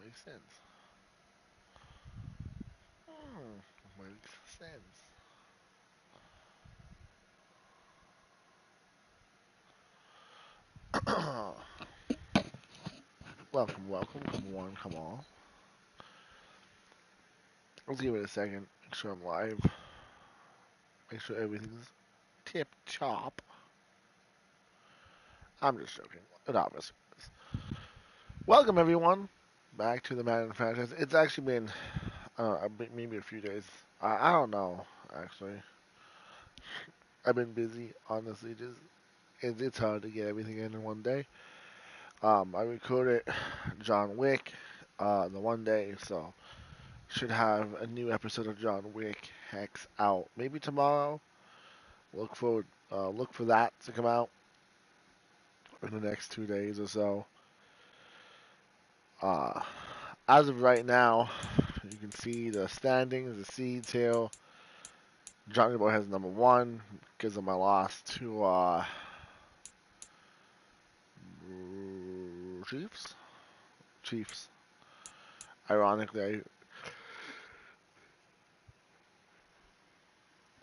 Makes sense. Makes sense. Welcome, welcome. Come on, come on. Let's give it a second. Make sure I'm live. Make sure everything's tip top. I'm just joking. It obviously is. Welcome, everyone, back to the Madden franchise. It's actually been, maybe a few days. I don't know, actually. I've been busy, honestly. It's hard to get everything in one day. I recorded John Wick the one day, so should have a new episode of John Wick Hex out maybe tomorrow. Look for that to come out in the next 2 days or so. Uh, as of right now, you can see the standings, the seeds here. Johnny Boy has number one because of my loss to Chiefs. Chiefs. Ironically,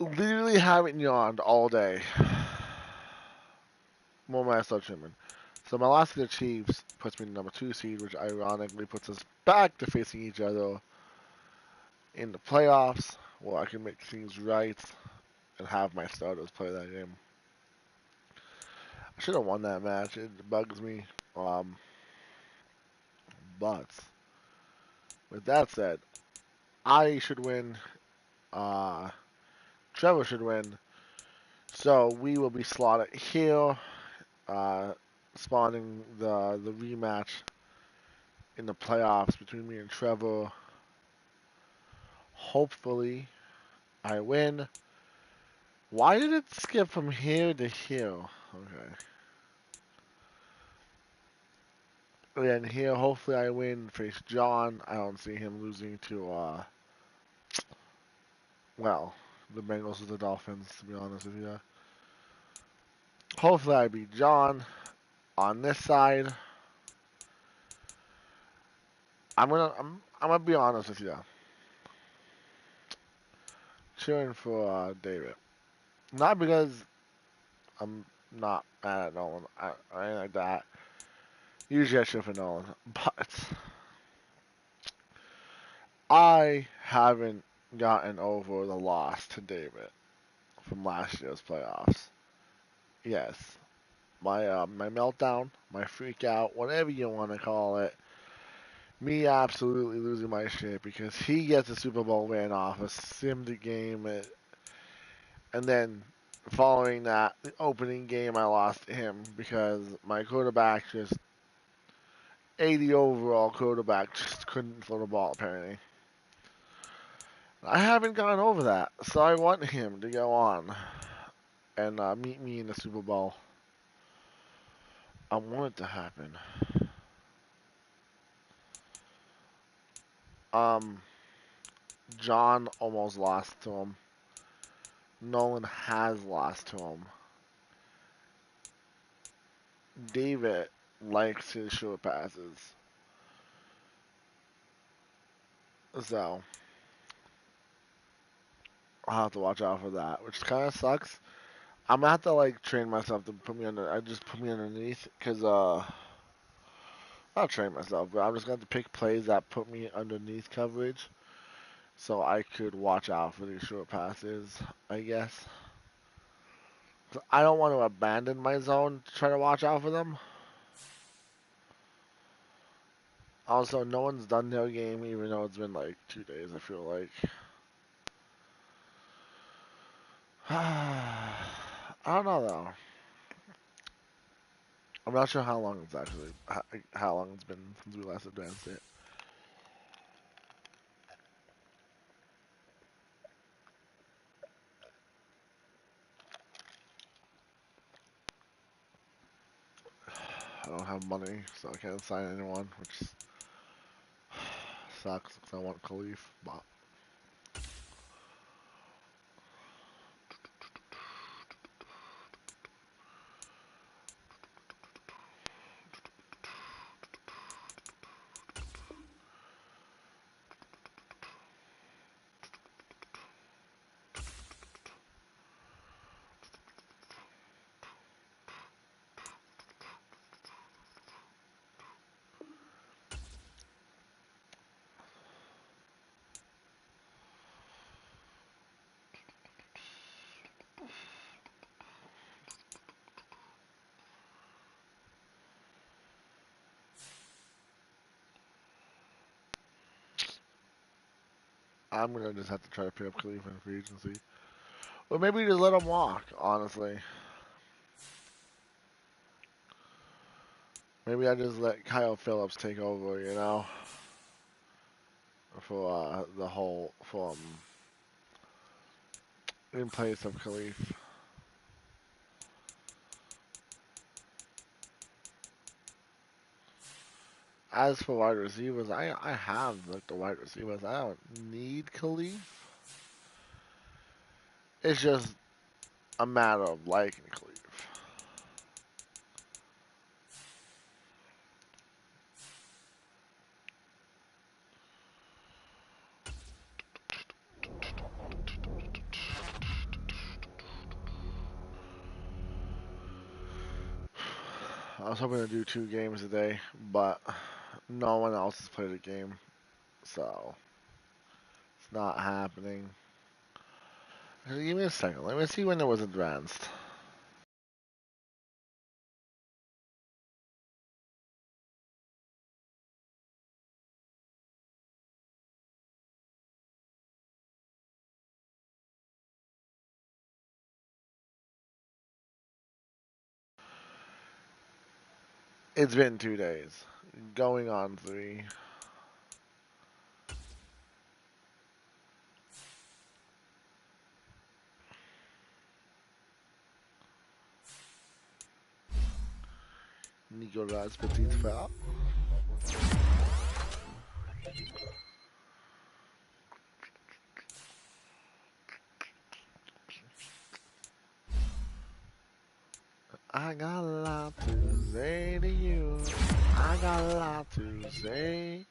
I literally haven't yawned all day. More my start trimming. So my loss to the Chiefs puts me in the number two seed, which ironically puts us back to facing each other in the playoffs, where I can make things right and have my starters play that game. I should have won that match. It bugs me. Um, but with that said, I should win. Uh, Trevor should win. So we will be slotted here, uh, spawning the rematch in the playoffs between me and Trevor. Hopefully, I win. Why did it skip from here to here? Okay. And here, hopefully I win. Face John. I don't see him losing to, well, the Bengals or the Dolphins, to be honest with you. Hopefully I beat John on this side. I'm gonna be honest with you. Cheering for David. Not because I'm not mad at Nolan or anything like that. Usually I cheer for Nolan, but I haven't gotten over the loss to David from last year's playoffs. Yes, my meltdown, my freak out, whatever you want to call it. Me absolutely losing my shit because he gets a Super Bowl win off a simmed game, and then following that, the opening game I lost to him because my quarterback just 80 overall quarterback just couldn't throw the ball apparently. I haven't gotten over that, so I want him to go on and meet me in the Super Bowl. I want it to happen. Um, John almost lost to him. Nolan has lost to him. David likes his short passes. So, I'll have to watch out for that, which kind of sucks. I'm gonna have to like train myself to put me under. I just put me underneath because I'll train myself, but I'm just gonna have to pick plays that put me underneath coverage, so I could watch out for these short passes. I guess. 'Cause I don't want to abandon my zone to try to watch out for them. Also, no one's done their game, even though it's been like 2 days. I feel like. I don't know though. I'm not sure how long it's actually how long it's been since we last advanced it. I don't have money, so I can't sign anyone, which sucks because I want Khalif. But I'm gonna just have to try to pick up Khalif in free agency. Or maybe just let him walk, honestly. Maybe I just let Kyle Phillips take over, you know? For the whole, for in place of Khalif. As for wide receivers, I have like the wide receivers. I don't need Khalif. It's just a matter of liking Khalif. I was hoping to do 2 games today, but no one else has played a game, so it's not happening. Give me a second. Let me see when it was advanced. It's been 2 days. Going on 3. Nico Raz Petit Foul. I got a lot to say to you. I got a lot to say.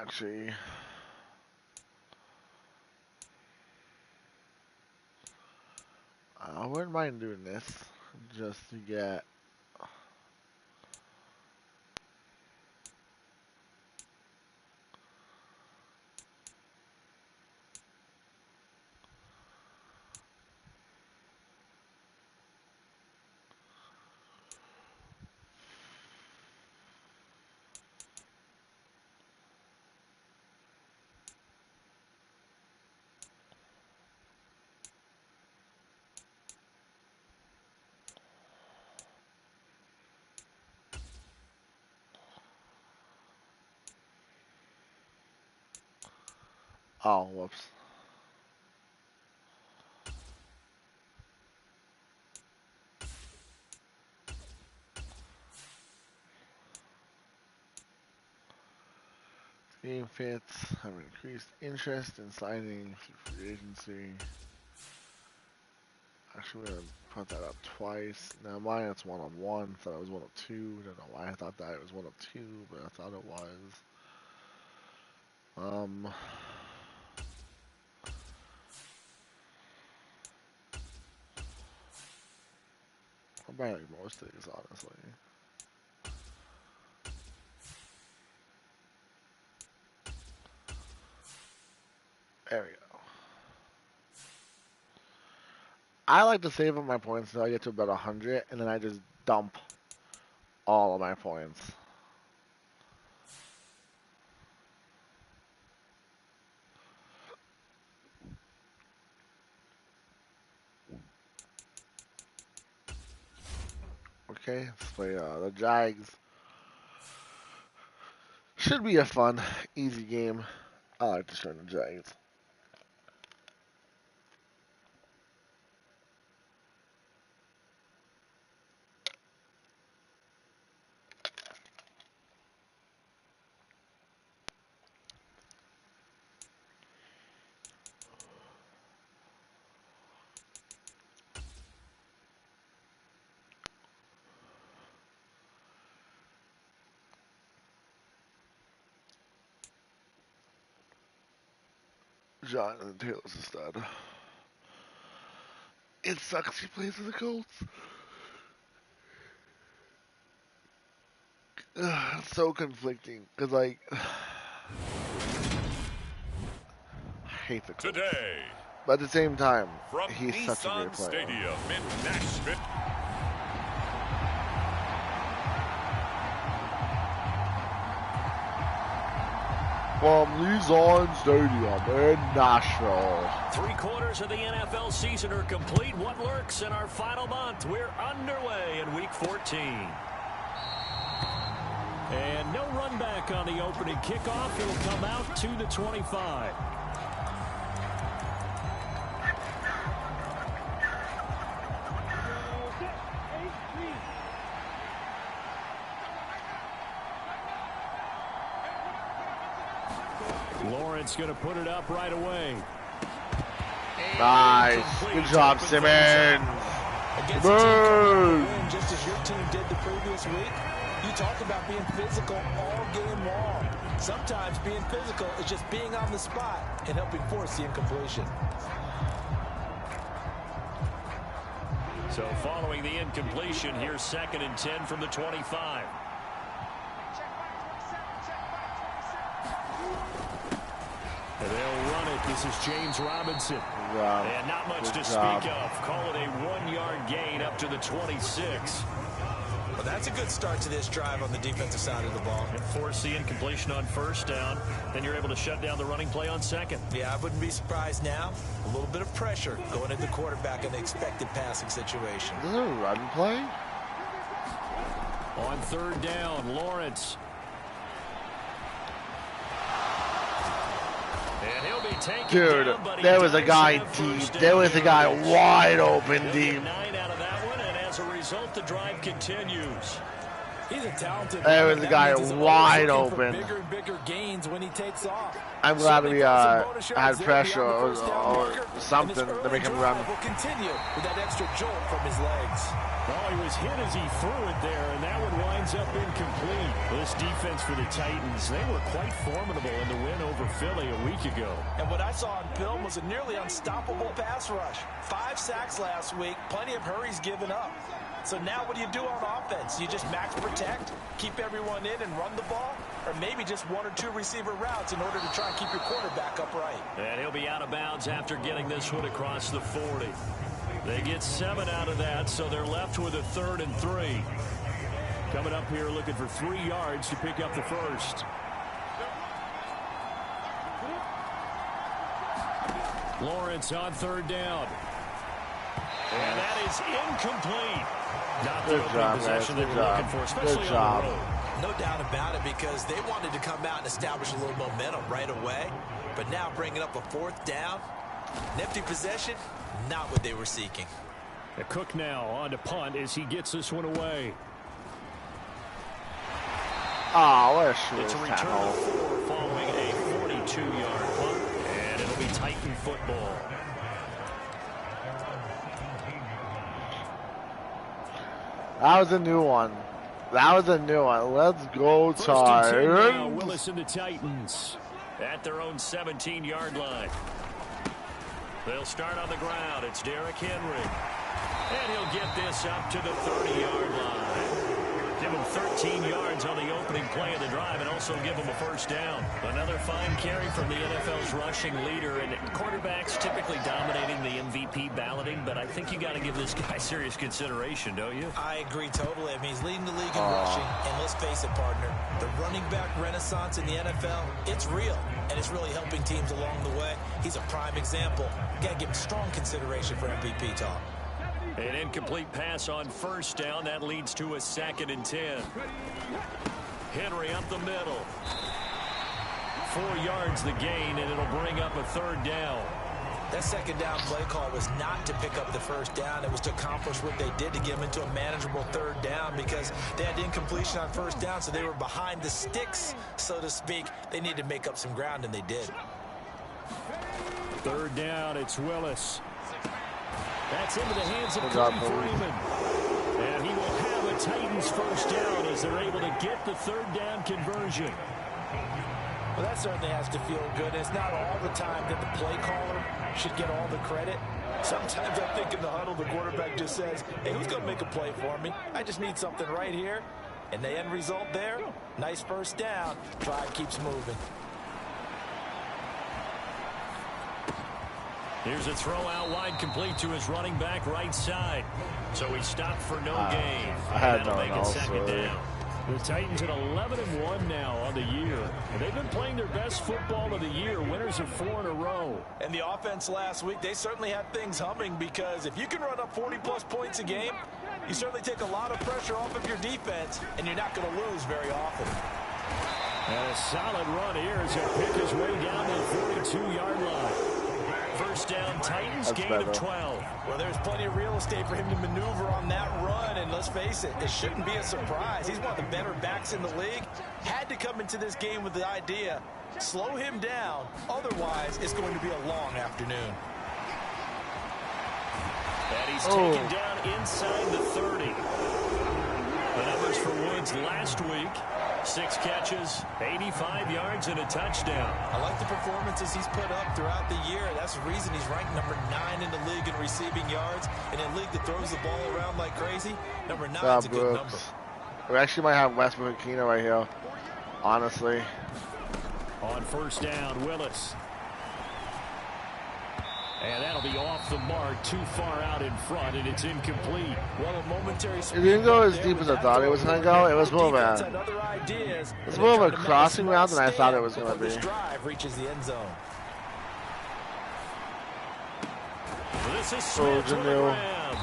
Actually, I wouldn't mind doing this just to get. Oh, whoops. Game fits have increased interest in signing free agency. Actually, we're gonna put that up twice. Now mine it's 1 of 1. Thought it was 1 of 2. Don't know why I thought that it was 1 of 2, but I thought it was. I'm buying like most things, honestly. There we go. I like to save up my points until I get to about 100, and then I just dump all of my points. Okay, let's play the Jags. Should be a fun, easy game. I like to show the Jags. Jonathan Taylor's a stud. It sucks he plays for the Colts. It's so conflicting because, like, I hate the Colts. Today, but at the same time, from he's Nissan such a great player. Stadium in Nashville. From Nissan Stadium in Nashville. 3/4 of the NFL season are complete. What lurks in our final month? We're underway in Week 14. And no run back on the opening kickoff. It'll come out to the 25. Lawrence going to put it up right away. Nice. Good job, Simmons. Just as your team did the previous week, you talk about being physical all game long. Sometimes being physical is just being on the spot and helping force the incompletion. So following the incompletion, here's 2nd and 10 from the 25. And they'll run it. This is James Robinson. And not much to speak of. Call it a 1-yard gain up to the 26. Well, that's a good start to this drive on the defensive side of the ball. And force the incompletion on 1st down. Then you're able to shut down the running play on 2nd. Yeah, I wouldn't be surprised now. A little bit of pressure going into the quarterback in the expected passing situation. Is there a run play? On 3rd down, Lawrence. And he'll be taken Dude, down, but there was a guy deep. There was a guy wide open deep. 9 out of that one, and as a result, the drive continues. He's a talented there was a guy wide open. Bigger and bigger gains when he takes off. I'm glad we had pressure or something to make him run. Will continue with that extra jolt from his legs. Well, he was hit as he threw it there, and that one winds up incomplete. This defense for the Titans, they were quite formidable in the win over Philly a week ago. And what I saw on film was a nearly unstoppable pass rush. 5 sacks last week, plenty of hurries given up. So now what do you do on offense? You just max protect, keep everyone in and run the ball? Or maybe just 1 or 2 receiver routes in order to try and keep your quarterback upright? And he'll be out of bounds after getting this one across the 40. They get 7 out of that, so they're left with a 3rd and 3. Coming up here looking for 3 yards to pick up the first. Lawrence on 3rd down. And that is incomplete. Not the opening possession they were looking for, especially on the road. No doubt about it, because they wanted to come out and establish a little momentum right away. But now bringing up a 4th down, an empty possession, not what they were seeking. A Cook now on to punt as he gets this one away. Oh, what a short It's a return of 4 following a 42-yard punt, and it'll be Titan football. That was a new one. That was a new one. Let's go, Titans. Willis and the Titans at their own 17-yard line. They'll start on the ground. It's Derrick Henry. And he'll get this up to the 30-yard line. Give him 13 yards on the opening play of the drive and also give him a 1st down. Another fine carry from the NFL's rushing leader. And quarterbacks typically dominating the MVP balloting, but I think you got to give this guy serious consideration, don't you? I agree totally. I mean, he's leading the league in rushing. And let's face it, partner, the running back renaissance in the NFL, it's real. And it's really helping teams along the way. He's a prime example. Got to give him strong consideration for MVP talk. An incomplete pass on 1st down. That leads to a 2nd and 10. Henry up the middle. 4 yards the gain, and it'll bring up a 3rd down. That 2nd down play call was not to pick up the 1st down. It was to accomplish what they did to get them into a manageable 3rd down, because they had incompletion on 1st down, so they were behind the sticks, so to speak. They needed to make up some ground, and they did. 3rd down, it's Willis. That's into the hands of Cody Freeman. And he will have a Titans 1st down as they're able to get the 3rd down conversion. Well, that certainly has to feel good. It's not all the time that the play caller should get all the credit. Sometimes I think in the huddle, the quarterback just says, hey, who's going to make a play for me? I just need something right here. And the end result there, nice first down. Drive keeps moving. Here's a throw out wide, complete to his running back right side. So he stopped for no gain. That'll make it second down. The Titans at 11-1 now on the year. And they've been playing their best football of the year. Winners of 4 in a row. And the offense last week, they certainly had things humming, because if you can run up 40-plus points a game, you certainly take a lot of pressure off of your defense, and you're not going to lose very often. And a solid run here as he'll pick his way down to the 42-yard line. First down, Titans, gain of 12. Well, there's plenty of real estate for him to maneuver on that run, and let's face it, it shouldn't be a surprise. He's one of the better backs in the league. Had to come into this game with the idea, slow him down, otherwise it's going to be a long afternoon. And he's taken down inside the 30. The numbers for Woods last week: 6 catches, 85 yards, and a touchdown. I like the performances he's put up throughout the year. That's the reason he's ranked number 9 in the league in receiving yards. In a league that throws the ball around like crazy, number 9 is a good number. We actually might have Westbrook Kino right here, honestly. On first down, Willis. And that'll be off the mark, too far out in front, and it's incomplete. Well, a momentary it didn't go as deep as I thought it was going to go. It was more of a crossing route than I thought it was going to be. Drive reaches the end zone. This is Smith to the ground.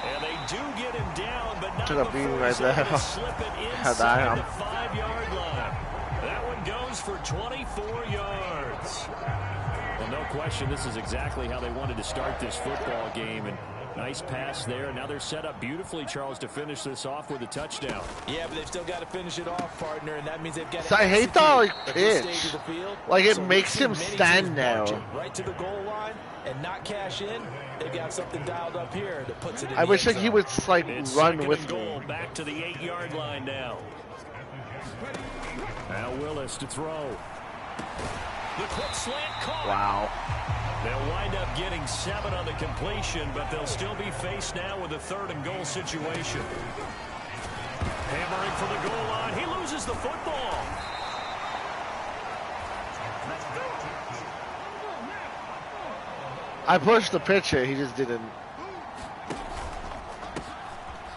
And they do get him down, but not took a beating right there. Slip it inside the 5-yard line. That one goes for 24 yards. Well, no question, this is exactly how they wanted to start this football game. And nice pass there. Now they're set up beautifully, Charles, to finish this off with a touchdown. Yeah, but they've still got to finish it off, partner, and that means they've got to I hate that, like, pitch. Like, it makes him stand now. Right to the goal line and not cash in. They've got something dialed up here that puts it in I wish like he would, like, run with me. Back to the 8-yard line now. Now Willis to throw. The quick slant caught. Wow. They'll wind up getting 7 on the completion, but they'll still be faced now with a 3rd and goal situation. Hammering for the goal line. He loses the football. I pushed the pitcher. He just didn't.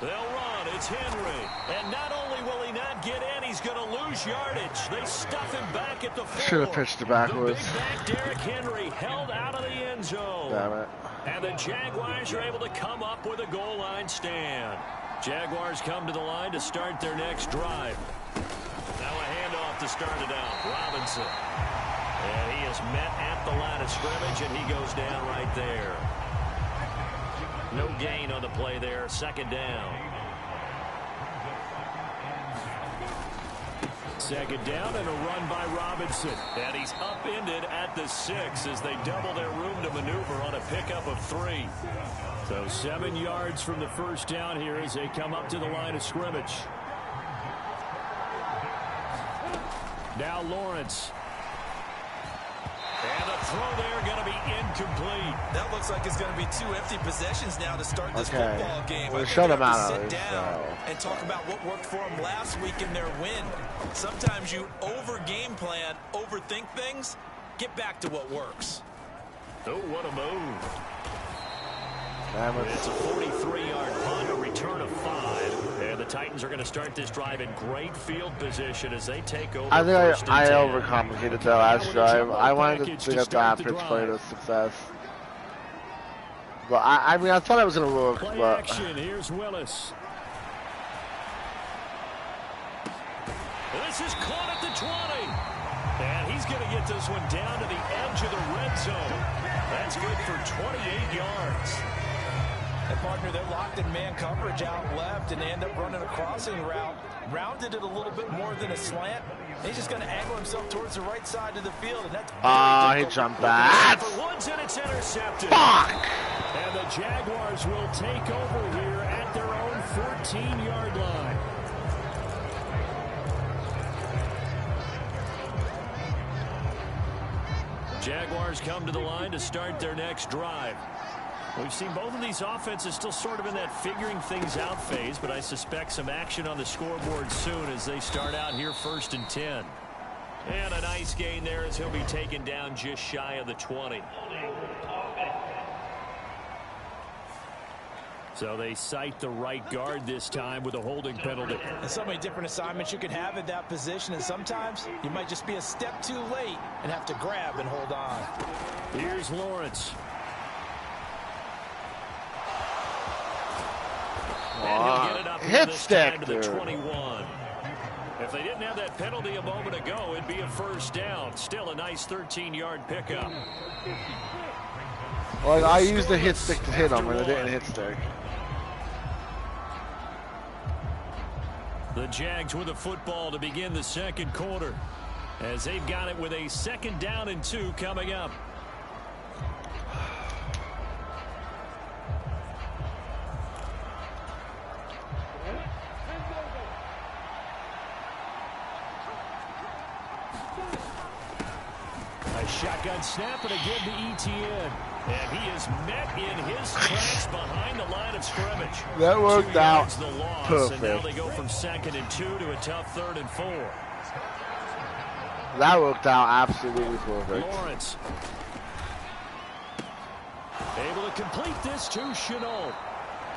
They'll run. It's Henry. And not only will he not get in, he's going to lose yardage. They stuff him back at the 4. Should have pitched it backwards. The big back Derrick Henry held out of the end zone. Damn it. And the Jaguars are able to come up with a goal line stand. Jaguars come to the line to start their next drive. Now a handoff to start it out. Robinson. And he is met at the line of scrimmage, and he goes down right there. No gain on the play there. 2nd down. 2nd down and a run by Robinson. And he's upended at the 6 as they double their room to maneuver on a pickup of 3. So 7 yards from the first down here as they come up to the line of scrimmage. Now Lawrence. And the throw there going to be incomplete. That looks like it's going to be 2 empty possessions now to start this football game. We'll shut them out. Sit down and talk about what worked for them last week in their win. Sometimes you over-game plan, overthink things. Get back to what works. Oh, what a move. It's a 43-yard punt, a return of 5. And the Titans are going to start this drive in great field position as they take over. I think I overcomplicated that last drive. I wanted to get that pitch play to success. But I mean, I thought it was going to work. Play but action. Here's Willis. This is caught at the 20. And he's going to get this one down to the edge of the red zone. That's good for 28 yards. And partner, they're locked in man coverage out left, and they end up running a crossing route. Rounded it a little bit more than a slant. He's just going to angle himself towards the right side of the field, and that's he jumped back. Woods, and it's intercepted. Fuck! And the Jaguars will take over here at their own 14-yard line. Jaguars come to the line to start their next drive. We've seen both of these offenses still sort of in that figuring things out phase, but I suspect some action on the scoreboard soon as they start out here 1st and 10. And a nice gain there as he'll be taken down just shy of the 20. So they cite the right guard this time with a holding penalty. And so many different assignments you can have at that position, and sometimes you might just be a step too late and have to grab and hold on. Here's Lawrence. And he'll get it up here this time to the 21. If they didn't have that penalty a moment ago, it'd be a first down. Still a nice 13-yard pickup. Well, I used the hit stick to hit him, and it didn't hit stick. The Jags with a football to begin the second quarter, as they've got it with a 2nd down and 2 coming up. A shotgun snap and again to Etienne. And he is met in his tracks behind the line of scrimmage. That worked out the loss, perfect. And now they go from 2nd and 2 to a tough 3rd and 4. That worked out absolutely perfect. Lawrence. Able to complete this to Chenault.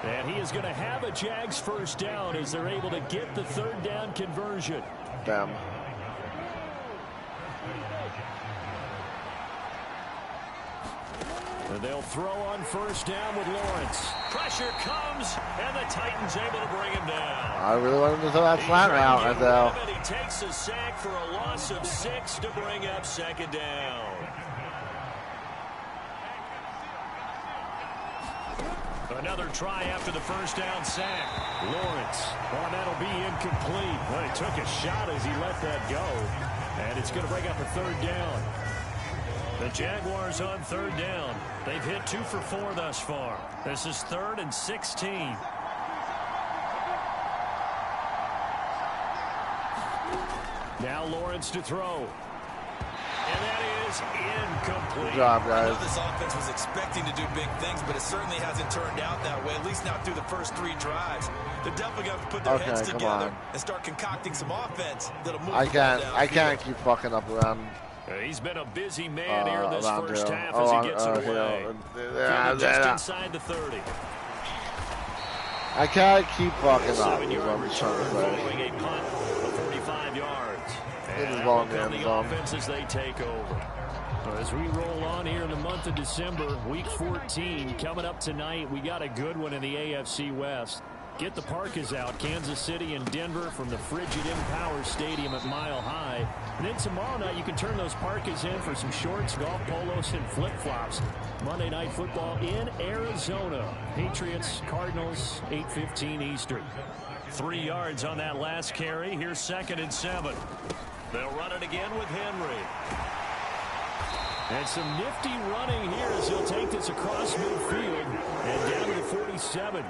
And he is going to have a Jags first down as they're able to get the 3rd down conversion. Damn. And they'll throw on 1st down with Lawrence. Pressure comes, and the Titans able to bring him down. I really wanted to throw that flat route right there. He takes a sack for a loss of 6 to bring up 2nd down. Another try after the 1st down sack. Lawrence. Well, that'll be incomplete. Well, he took a shot as he let that go. And it's going to bring up a 3rd down. The Jaguars on 3rd down. They've hit 2 for 4 thus far. This is 3rd and 16. Now Lawrence to throw. And that is incomplete. Good job, I know guys. this offense was expecting to do big things, but it certainly hasn't turned out that way, at least not through the first 3 drives. They're definitely going to put their heads together and start concocting some offense that'll move I can't keep fucking up around. He's been a busy man here in this first hill. half as he gets it away. Just inside the 30. I can't keep fucking up. 7-yard I'm trying to return play. following a punt of 45 yards. It is And long, out come man, the long. offense as they take over. As we roll on here in the month of December, week 14 coming up tonight. We got a good one in the AFC West. Get the parkas out. Kansas City and Denver from the frigid Empower Stadium at Mile High. And then tomorrow night you can turn those parkas in for some shorts, golf polos, and flip-flops. Monday Night Football in Arizona. Patriots, Cardinals, 8:15 Eastern. 3 yards on that last carry. Here's 2nd and 7. They'll run it again with Henry. And some nifty running here as he'll take this across midfield and down to the 47.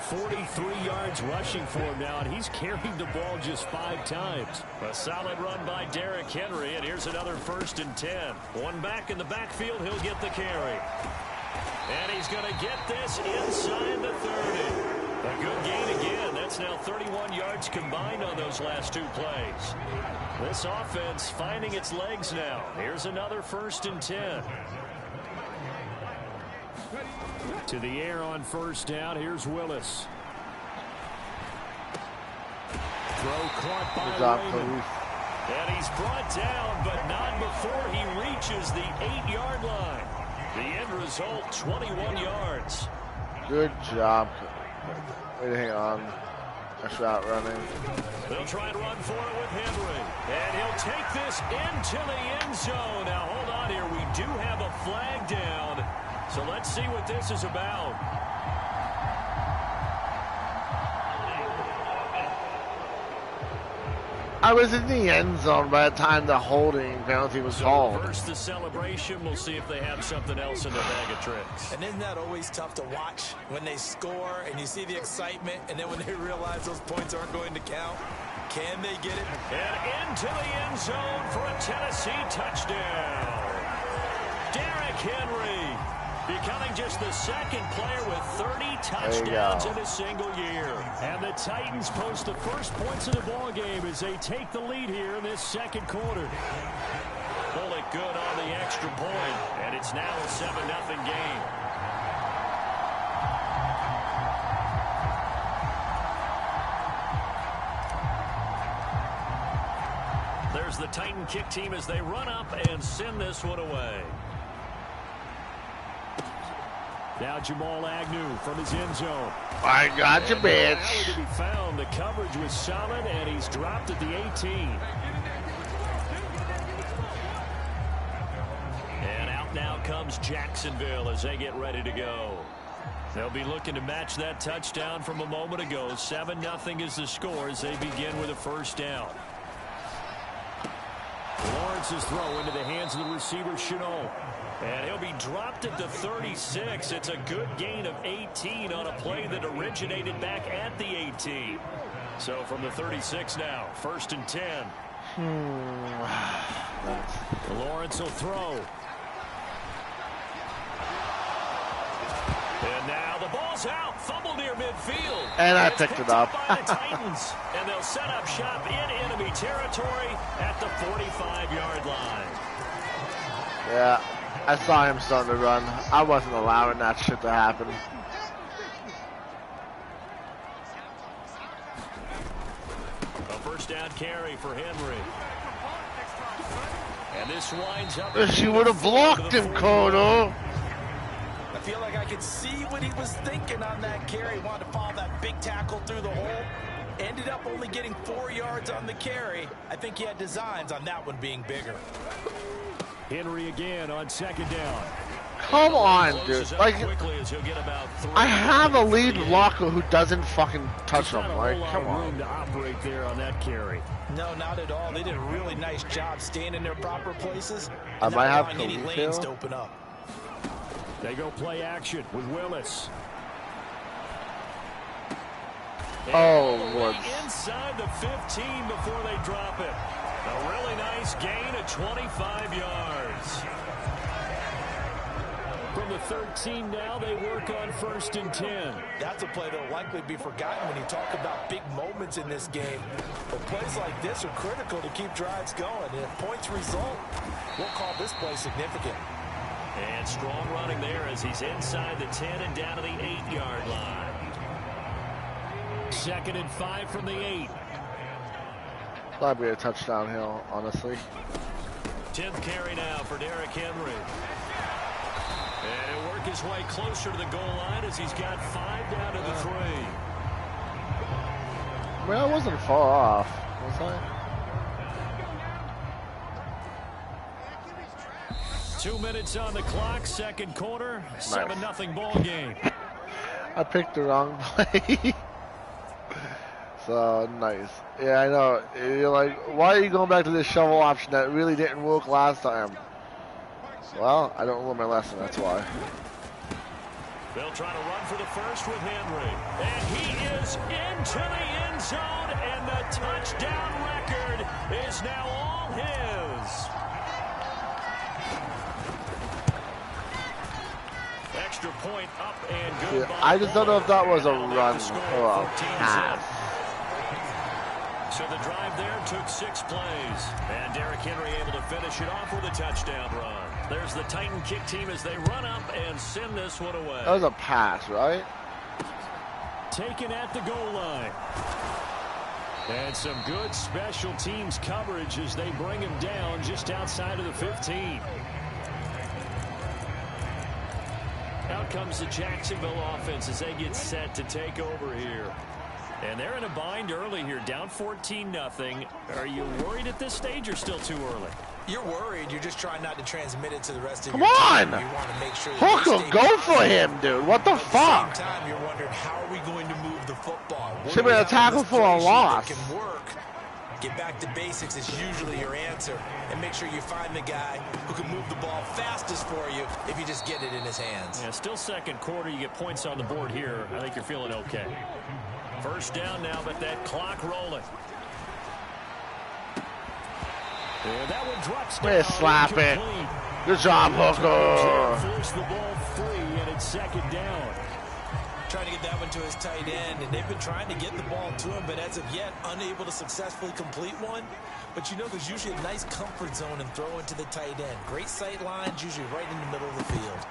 43 yards rushing for him now, and he's carried the ball just 5 times. A solid run by Derrick Henry, and here's another 1st and 10. One back in the backfield, he'll get the carry. And he's going to get this inside the 30. A good gain again. That's now 31 yards combined on those last 2 plays. This offense finding its legs now. Here's another 1st and 10. To the air on 1st down. Here's Willis. Throw caught by Raymond. And he's brought down, but not before he reaches the 8-yard line. The end result, 21 yards. Good job. Wait, hang on. That's route running. They'll try and run for it with Henry. And he'll take this into the end zone. Now, hold on here. We do have a flag down. So let's see what this is about. I was in the end zone by the time the holding penalty was called. First the celebration. We'll see if they have something else in their bag of tricks. And isn't that always tough to watch when they score and you see the excitement, and then when they realize those points aren't going to count? Can they get it? And into the end zone for a Tennessee touchdown. Henry, becoming just the second player with 30 touchdowns in a single year. And the Titans post the first points of the ball game as they take the lead here in this second quarter. Pull it good on the extra point, and it's now a 7-0 game. There's the Titan kick team as they run up and send this one away. Now Jamal Agnew from his end zone. I got you, bitch. Nowhere to be found. The coverage was solid, and he's dropped at the 18. And out now comes Jacksonville as they get ready to go. They'll be looking to match that touchdown from a moment ago. 7-0 is the score as they begin with a first down. Lawrence's throw into the hands of the receiver, Chenault. And he'll be dropped at the 36. It's a good gain of 18 on a play that originated back at the 18. So from the 36 now, 1st and 10. Lawrence will throw. And now the ball's out. Fumble near midfield. And I picked it up. By the Titans. And they'll set up shop in enemy territory at the 45-yard line. Yeah, I saw him starting to run. I wasn't allowing that shit to happen. A first down carry for Henry. And this winds up. She would have blocked him, Kodo. I feel like I could see what he was thinking on that carry. He wanted to follow that big tackle through the hole. Ended up only getting 4 yards on the carry. I think he had designs on that one being bigger. Henry again on 2nd down. Come on, dude. Like, I have a lead blocker who doesn't fucking touch him. Like, come on. Room to operate there on that carry. No, not at all. They did a really nice job staying in their proper places. I might have any lanes to open up. They go play action with Willis. Oh, Woods. Inside the 15 before they drop it. A really nice gain of 25 yards. From the 13 now, they work on 1st and 10. That's a play that will likely be forgotten when you talk about big moments in this game. But plays like this are critical to keep drives going. And if points result, we'll call this play significant. And strong running there as he's inside the 10 and down to the 8-yard line. 2nd and 5 from the 8. That'd be a touchdown hill, honestly. 10th carry now for Derrick Henry. And he'll work his way closer to the goal line as he's got 5 down to the 3. Well, I wasn't far off, was I? 2 minutes on the clock, 2nd quarter, 7-0 ball game. I picked the wrong play. So, nice. Yeah, I know. You're like, why are you going back to this shovel option that really didn't work last time? Well, I don't learn my lesson, that's why. They'll try to run for the first with Henry. And he is into the end zone, and the touchdown record is now all his. Extra point up and good. Yeah, I just don't know if that was a run or a pass. So the drive there took 6 plays. And Derrick Henry able to finish it off with a touchdown run. There's the Titan kick team as they run up and send this one away. That was a pass, right? Taken at the goal line. And some good special teams coverage as they bring him down just outside of the 15. Out comes the Jacksonville offense as they get set to take over here. And they're in a bind early here, down 14-0. Are you worried at this stage or still too early? You're worried. You're just trying not to transmit it to the rest of your team. Come on! You want to make sure Hooker, go for him, dude. What the fuck? At the same time, you're wondering, how are we going to move the football? Should be a tackle for a loss. Can work. Get back to basics is usually your answer. And make sure you find the guy who can move the ball fastest for you if you just get it in his hands. Yeah, still 2nd quarter. You get points on the board here. I think you're feeling okay. First down now, but that clock rolling. And that one drops down. Way to slap it. Good job, Hooker. Force the ball free, and it's second down. Trying to get that one to his tight end, and they've been trying to get the ball to him, but as of yet, unable to successfully complete one. But you know, there's usually a nice comfort zone and throw into the tight end. Great sight lines, usually right in the middle of the field.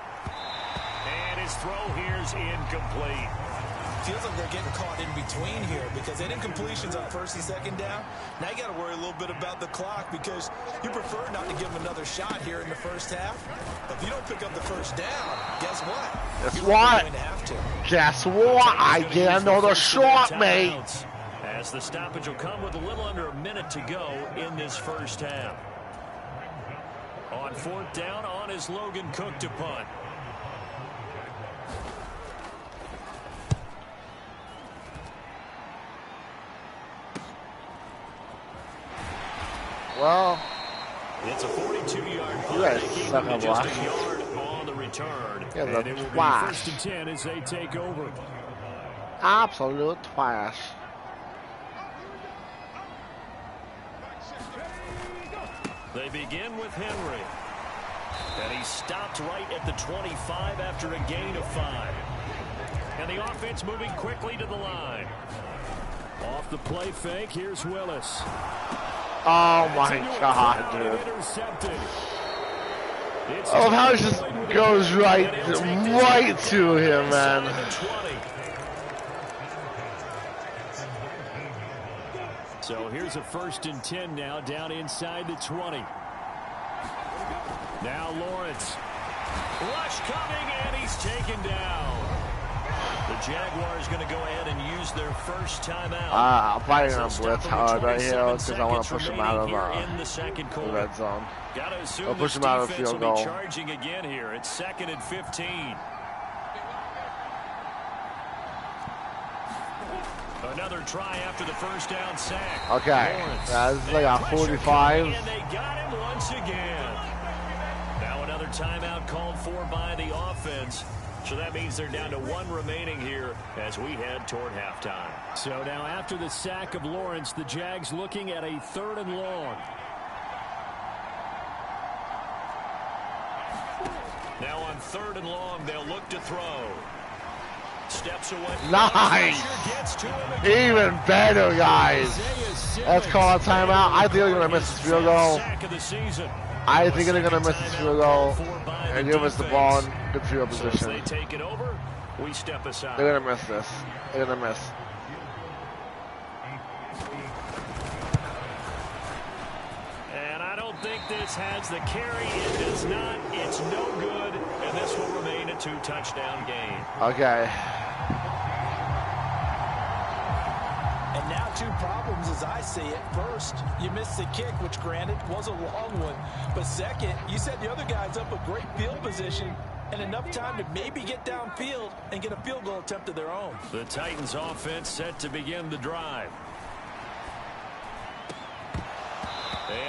And his throw here's incomplete. Feels like they're getting caught in between here because any incompletions on first and second down, now you got to worry a little bit about the clock because you prefer not to give them another shot here in the first half. But if you don't pick up the first down, guess what? Guess what? Guess what? I get another shot, mate. As the stoppage will come with a little under a minute to go in this first half. On fourth down, on is Logan Cook to punt. Well, it's a 42-yard punt. You guys suck at just blocking. a yard on the return. Yeah, and it will be twash. 1st and 10 as they take over. Absolute twash. They begin with Henry. And he stopped right at the 25 after a gain of 5. And the offense moving quickly to the line. Off the play fake, here's Willis. Oh my God, dude. Oh, how it just goes right to him, man. So here's a 1st and 10 now, down inside the 20. Now Lawrence. Rush coming, and he's taken down. The Jaguars going to go ahead and use their first timeout. I'm probably going to blitz hard right here because I want to push him out of the red zone. Got to assume I'll push him out of the field goal. Charging again here. It's 2nd and 15. Another try after the first down sack. Okay, this is like a 45. And they got him once again. Now another timeout called for by the offense. So that means they're down to 1 remaining here as we head toward halftime. So now after the sack of Lawrence, the Jags looking at a 3rd and long. Now on 3rd and long, they'll look to throw. Steps away. Nice. Even better, guys. Let's call a timeout. I think they're going to miss this field goal. I think they're going to miss this field goal and give us the ball in good field position. They take it over. We step aside. They're going to miss this. They're going to miss. And I don't think this has the carry. It does not. It's no good. And this will remain a 2-touchdown game. Okay. And now 2 problems as I see it. First, you missed the kick, which granted was a long one. But second, you set the other guys up a great field position and enough time to maybe get downfield and get a field goal attempt of their own. The Titans offense set to begin the drive.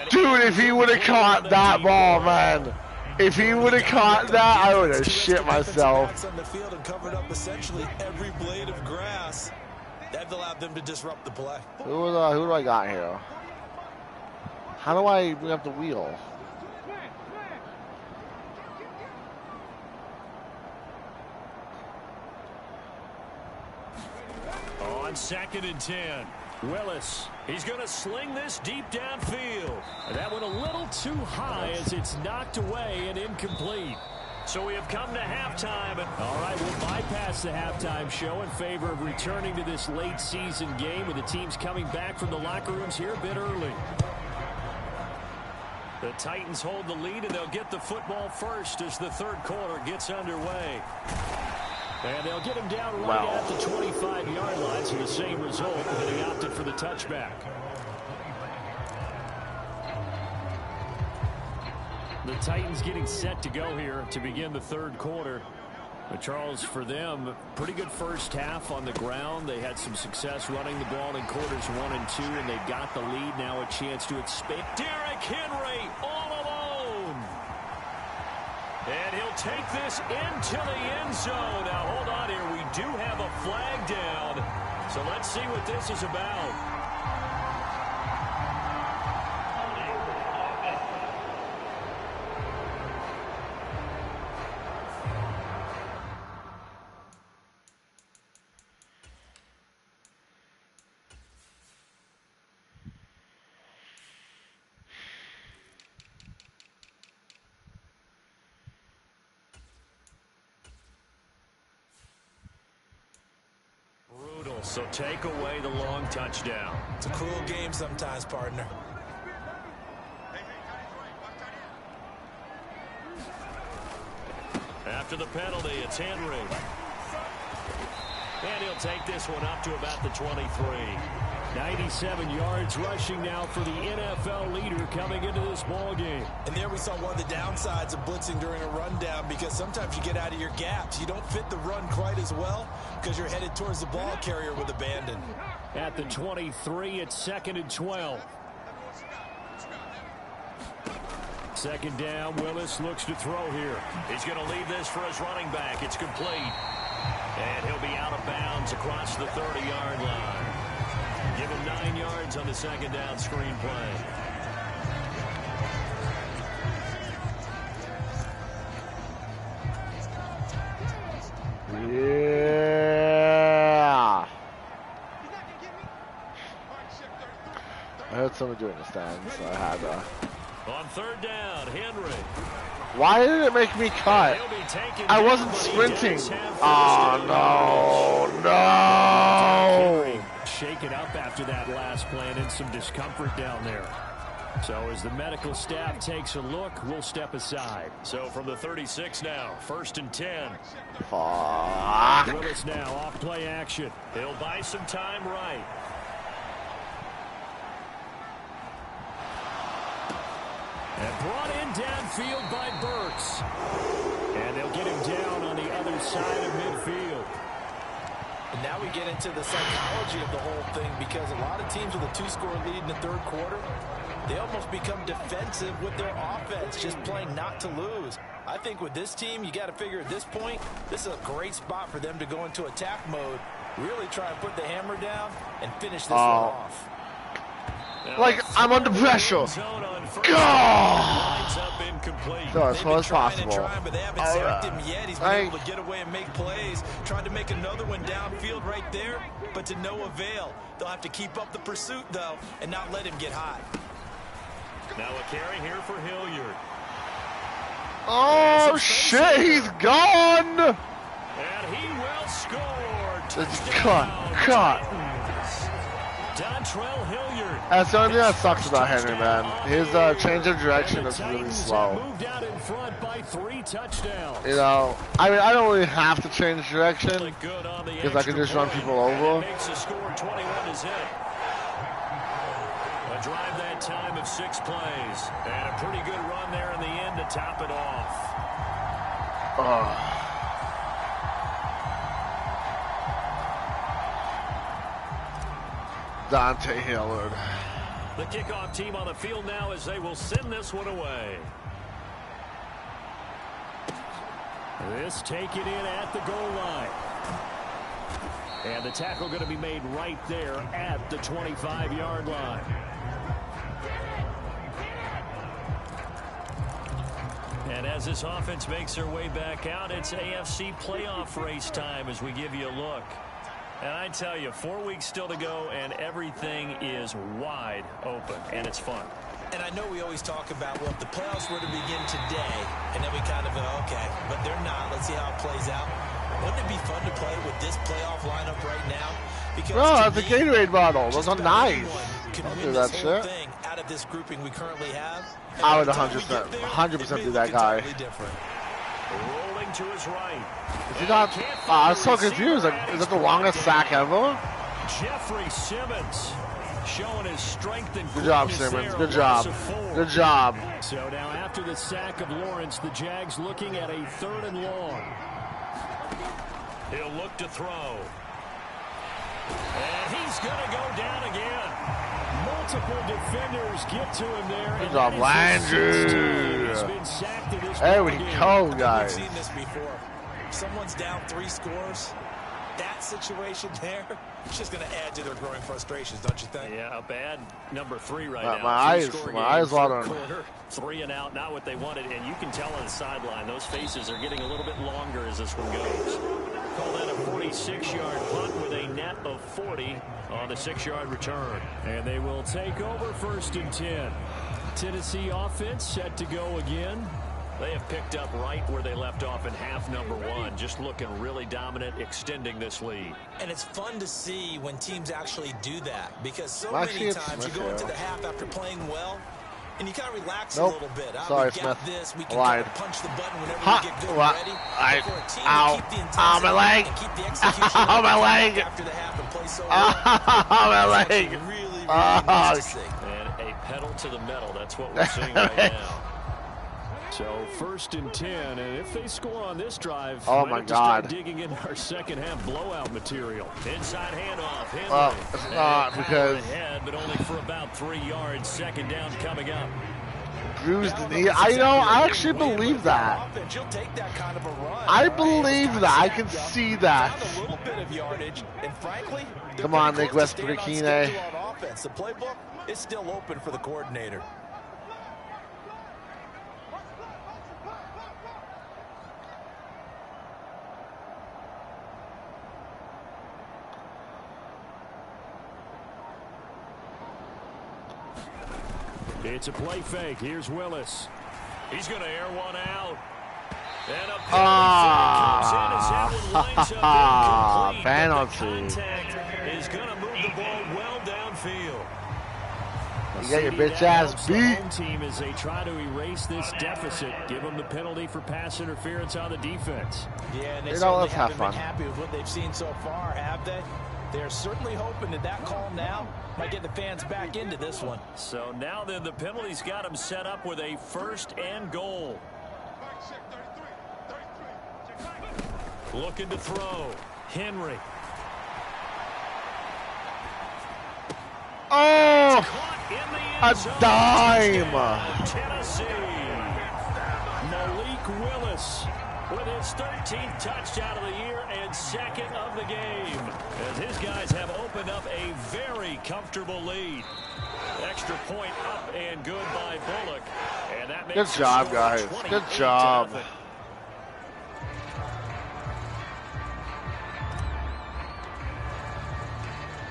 Dude, if he would have caught that ball, man. If he would have caught that, I would have shit myself. On the field and covered up essentially every blade of grass. That allowed them to disrupt the play. Who do I got here? How do I bring up the wheel? On 2nd and 10. Willis. He's going to sling this deep downfield. That went a little too high as it's knocked away and incomplete. So we have come to halftime. And all right, we'll bypass the halftime show in favor of returning to this late season game with the teams coming back from the locker rooms here a bit early. The Titans hold the lead, and they'll get the football first as the 3rd quarter gets underway. And they'll get him down right at the 25-yard line, so the same result, but they opted for the touchback. The Titans getting set to go here to begin the 3rd quarter. But Charles, for them, pretty good first half on the ground. They had some success running the ball in quarters 1 and 2, and they've got the lead. Now a chance to expand. Derrick Henry all alone. And he'll take this into the end zone. Now, hold on here. We do have a flag down. So let's see what this is about. so take away the long touchdown. It's a cruel game sometimes, partner. After the penalty, it's Henry. And he'll take this one up to about the 23. 97 yards rushing now for the NFL leader coming into this ball game. And there we saw one of the downsides of blitzing during a rundown, because sometimes you get out of your gaps. You don't fit the run quite as well because you're headed towards the ball carrier with abandon. At the 23, it's 2nd and 12. Second down, Willis looks to throw here. He's going to leave this for his running back. It's complete. And he'll be out of bounds across the 30-yard line. Give him 9 yards on the second down screen play. Yeah. I heard someone doing the stands, so I had to. On 3rd down, Henry. Why did it make me cut? I wasn't sprinting. Oh, no. Shake it up after that last play and some discomfort down there. So as the medical staff takes a look, we'll step aside. So from the 36 now, 1st and 10. Fuck. Willis now off play action. He'll buy some time right. And brought in downfield by Burks. And they'll get him down on the other side of midfield. And now we get into the psychology of the whole thing, because a lot of teams with a 2-score lead in the 3rd quarter, they almost become defensive with their offense, just playing not to lose. I think with this team, you got to figure at this point, this is a great spot for them to go into attack mode, really try and put the hammer down and finish this one off. Like, I'm under pressure. God! So as far as possible. Trying, but they haven't sacked him yet. He's been able to get away and make plays. Tried to make another one downfield right there, but to no avail. They'll have to keep up the pursuit, though, and not let him get hot. Now a carry here for Hilliard. Oh, shit, he's gone! And he will score. It's cut. Dontrell Hilliard. That's the only thing that sucks about Henry, man. His change of direction is really slow. Moved out in front by 3 touchdowns. You know, I mean, I don't really have to change direction because I can just run people over. Makes the score 21-0. A drive that time of 6 plays. And a pretty good run there in the end to top it off. Dante Hilliard. The kickoff team on the field now as they will send this one away. This taken in at the goal line. And the tackle going to be made right there at the 25-yard line. And as this offense makes their way back out, it's AFC playoff race time as we give you a look. And I tell you, 4 weeks still to go, and everything is wide open, and it's fun. And I know we always talk about, well, if the playoffs were to begin today, and then we kind of go, okay, but they're not. Let's see how it plays out. Wouldn't it be fun to play with this playoff lineup right now? Because that's a Gatorade bottle. Those are nice. Don't do that shit. Thing out of this grouping we currently have. I would 100% be that guy. Rolling to his right. Is he not? I was so confused. Like, is that the longest sack ever? Jeffrey Simmons showing his strength and good job, Simmons. Good job. Good job. So now after the sack of Lawrence, the Jags looking at a 3rd and long. He'll look to throw. And he's going to go down again. Multiple defenders get to him there. Good job, Landry. There we go, guys. We've seen this before. If someone's down 3 scores, that situation there, it's just going to add to their growing frustrations, don't you think? Yeah, a bad number 3 right now. My eyes watering. 3 and out, not what they wanted, and you can tell on the sideline, those faces are getting a little bit longer as this one goes. Call that a 46-yard punt with a net of 40 on the 6-yard return. And they will take over 1st and 10. Tennessee offense set to go again. They have picked up right where they left off in half number one, just looking really dominant, extending this lead. And it's fun to see when teams actually do that, because so many times you go into the half after playing well, and you kind of relax a little bit. Sorry, we got this. We can kind of punch the button whenever we get good and ready. For a team to keep the ow, my leg. And keep the execution my leg. After the half and play so well. My leg. Really nice to see. And a pedal to the metal. That's what we're seeing right now. So 1st and 10, and if they score on this drive, oh my God, start digging in our second half blowout material. Inside handoff, Henry. Well, it's not because ahead, but only for about 3 yards. Second down coming up. Bruised the knee. I actually believe that. I believe that. I can see that. A little bit of yardage, and frankly, come on, Nick Westbrook-Kine. The playbook is still open for the coordinator. It's a play fake. Here's Willis. He's going to air one out. And a penalty. Is going to move the ball well downfield. You got your bitch ass beat. Home team as they try to erase this deficit, give them the penalty for pass interference on the defense. Yeah, and they certainly haven't been happy with what they've seen so far, have they? They're certainly hoping that call now might get the fans back into this one. So now then, the penalty's got them set up with a 1st and goal. Looking to throw. Henry. Oh! A dime! Tennessee. Malik Willis with his 13th touchdown of the year and 2nd of the game, as his guys have opened up a very comfortable lead. Extra point up and good by Bullock. And that makes good job, guys. Good job.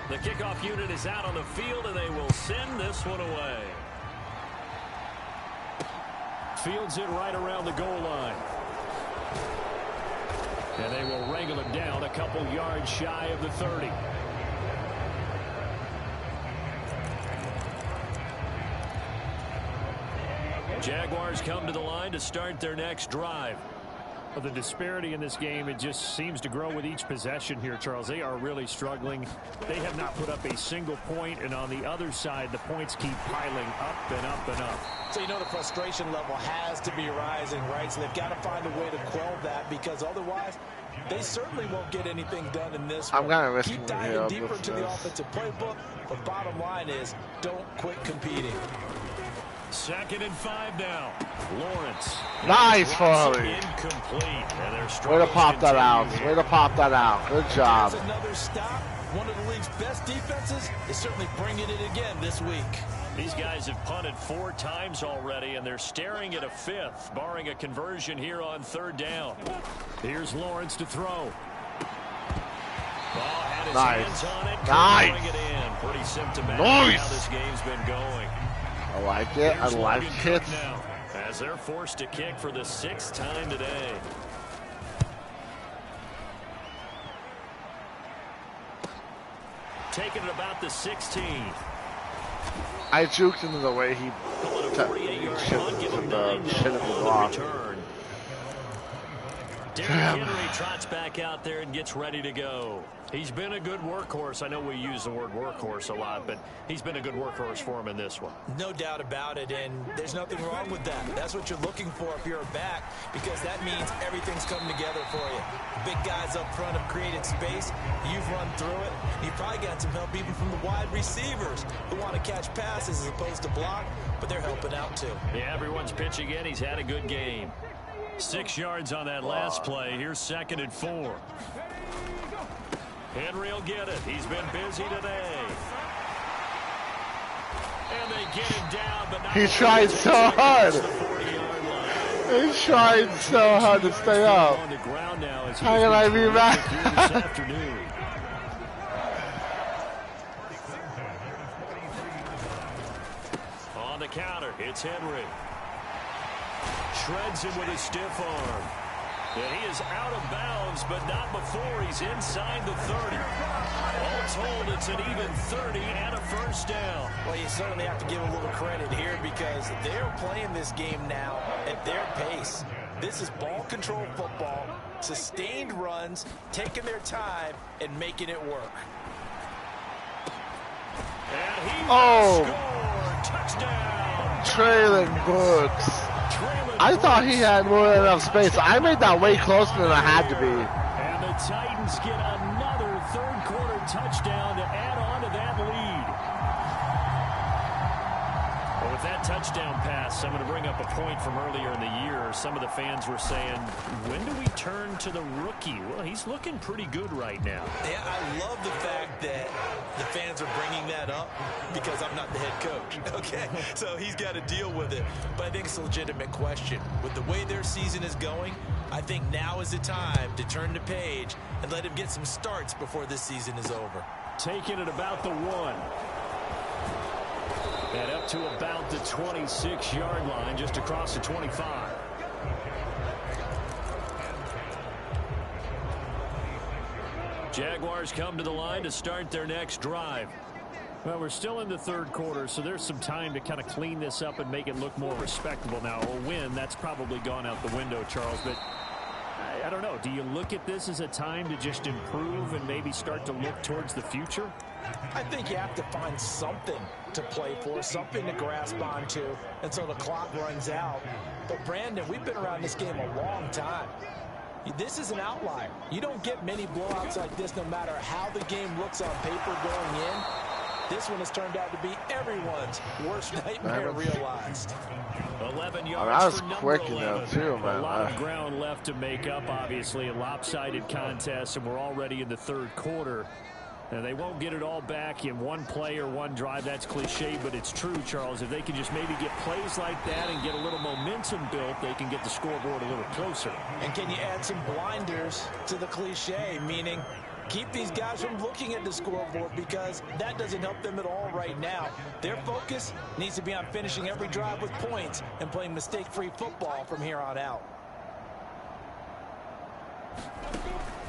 The kickoff unit is out on the field, and they will send this one away. Fields it right around the goal line. And they will wrangle him down a couple yards shy of the 30. Jaguars come to the line to start their next drive. Well, the disparity in this game, it just seems to grow with each possession here, Charles. They are really struggling. They have not put up a single point, and on the other side, the points keep piling up and up and up. So, the frustration level has to be rising, right? So they've got to find a way to quell that, because otherwise, they certainly won't get anything done in this one. I'm kind of risking Keep diving deeper into the offensive playbook, but bottom line is, don't quit competing. 2nd and 5 now. Lawrence. Nice, Farley. Incomplete. Way to pop that out. Way to pop that out. Good job. There's another stop. One of the league's best defenses is certainly bringing it again this week. These guys have punted 4 times already, and they're staring at a 5th, barring a conversion here on 3rd down. Here's Lawrence to throw. Ball had his hands on it. Nice. Bring it in. Pretty symptomatic how this game's been going. I like it. I like it. Now, as they're forced to kick for the 6th time today. Taking it about the 16. I juked into the way he shit of the block. Derrick Henry trots back out there and gets ready to go. He's been a good workhorse. I know we use the word workhorse a lot, but he's been a good workhorse for him in this one. No doubt about it, and there's nothing wrong with that. That's what you're looking for if you're a back, because that means everything's coming together for you. Big guys up front have created space. You've run through it. You probably got some help even from the wide receivers who want to catch passes as opposed to block, but they're helping out too. Yeah, everyone's pitching in. He's had a good game. 6 yards on that last play. Here's 2nd and 4. Henry will get it. He's been busy today. And they get him down, but not. He tried so hard. He tried so hard to stay up. How can I be mad? On the counter, it's Henry. Shreds him with a stiff arm. And he is out of bounds, but not before he's inside the 30. All told, it's an even 30 and a first down. Well, you certainly have to give a little credit here because they're playing this game now at their pace. This is ball control football, sustained runs, taking their time, and making it work. And he will score. Touchdown. Traylon Brooks. I thought he had more than enough space. I made that way closer than I had to be. And the Titans get another third-quarter touchdown to add on to that lead. Well, with that touchdown pass, I'm going to bring up a point from earlier in the year. Some of the fans were saying, when do we turn to the rookie? Well, he's looking pretty good right now. Yeah, I love the fact that the fans are bringing that up because I'm not the head coach, okay? So he's got to deal with it. But I think it's a legitimate question. With the way their season is going, I think now is the time to turn the page and let him get some starts before this season is over. Taking it about the 1. And up to about the 26-yard line, just across the 25. Jaguars come to the line to start their next drive. Well, we're still in the third quarter, so there's some time to kind of clean this up and make it look more respectable. Now, a win, that's probably gone out the window, Charles, but I don't know. Do you look at this as a time to just improve and maybe start to look towards the future? I think you have to find something to play for, something to grasp onto until the clock runs out. But, Brandon, we've been around this game a long time. This is an outlier. You don't get many blowouts like this no matter how the game looks on paper going in. This one has turned out to be everyone's worst nightmare realized. 11 yards. I was for number quick in 11. there too, man. A lot of ground left to make up, obviously. A lopsided contest, and we're already in the third quarter. And they won't get it all back in one play or one drive. That's cliche, but it's true, Charles. If they can just maybe get plays like that and get a little momentum built, they can get the scoreboard a little closer. And can you add some blinders to the cliche, meaning keep these guys from looking at the scoreboard because that doesn't help them at all right now. Their focus needs to be on finishing every drive with points and playing mistake-free football from here on out.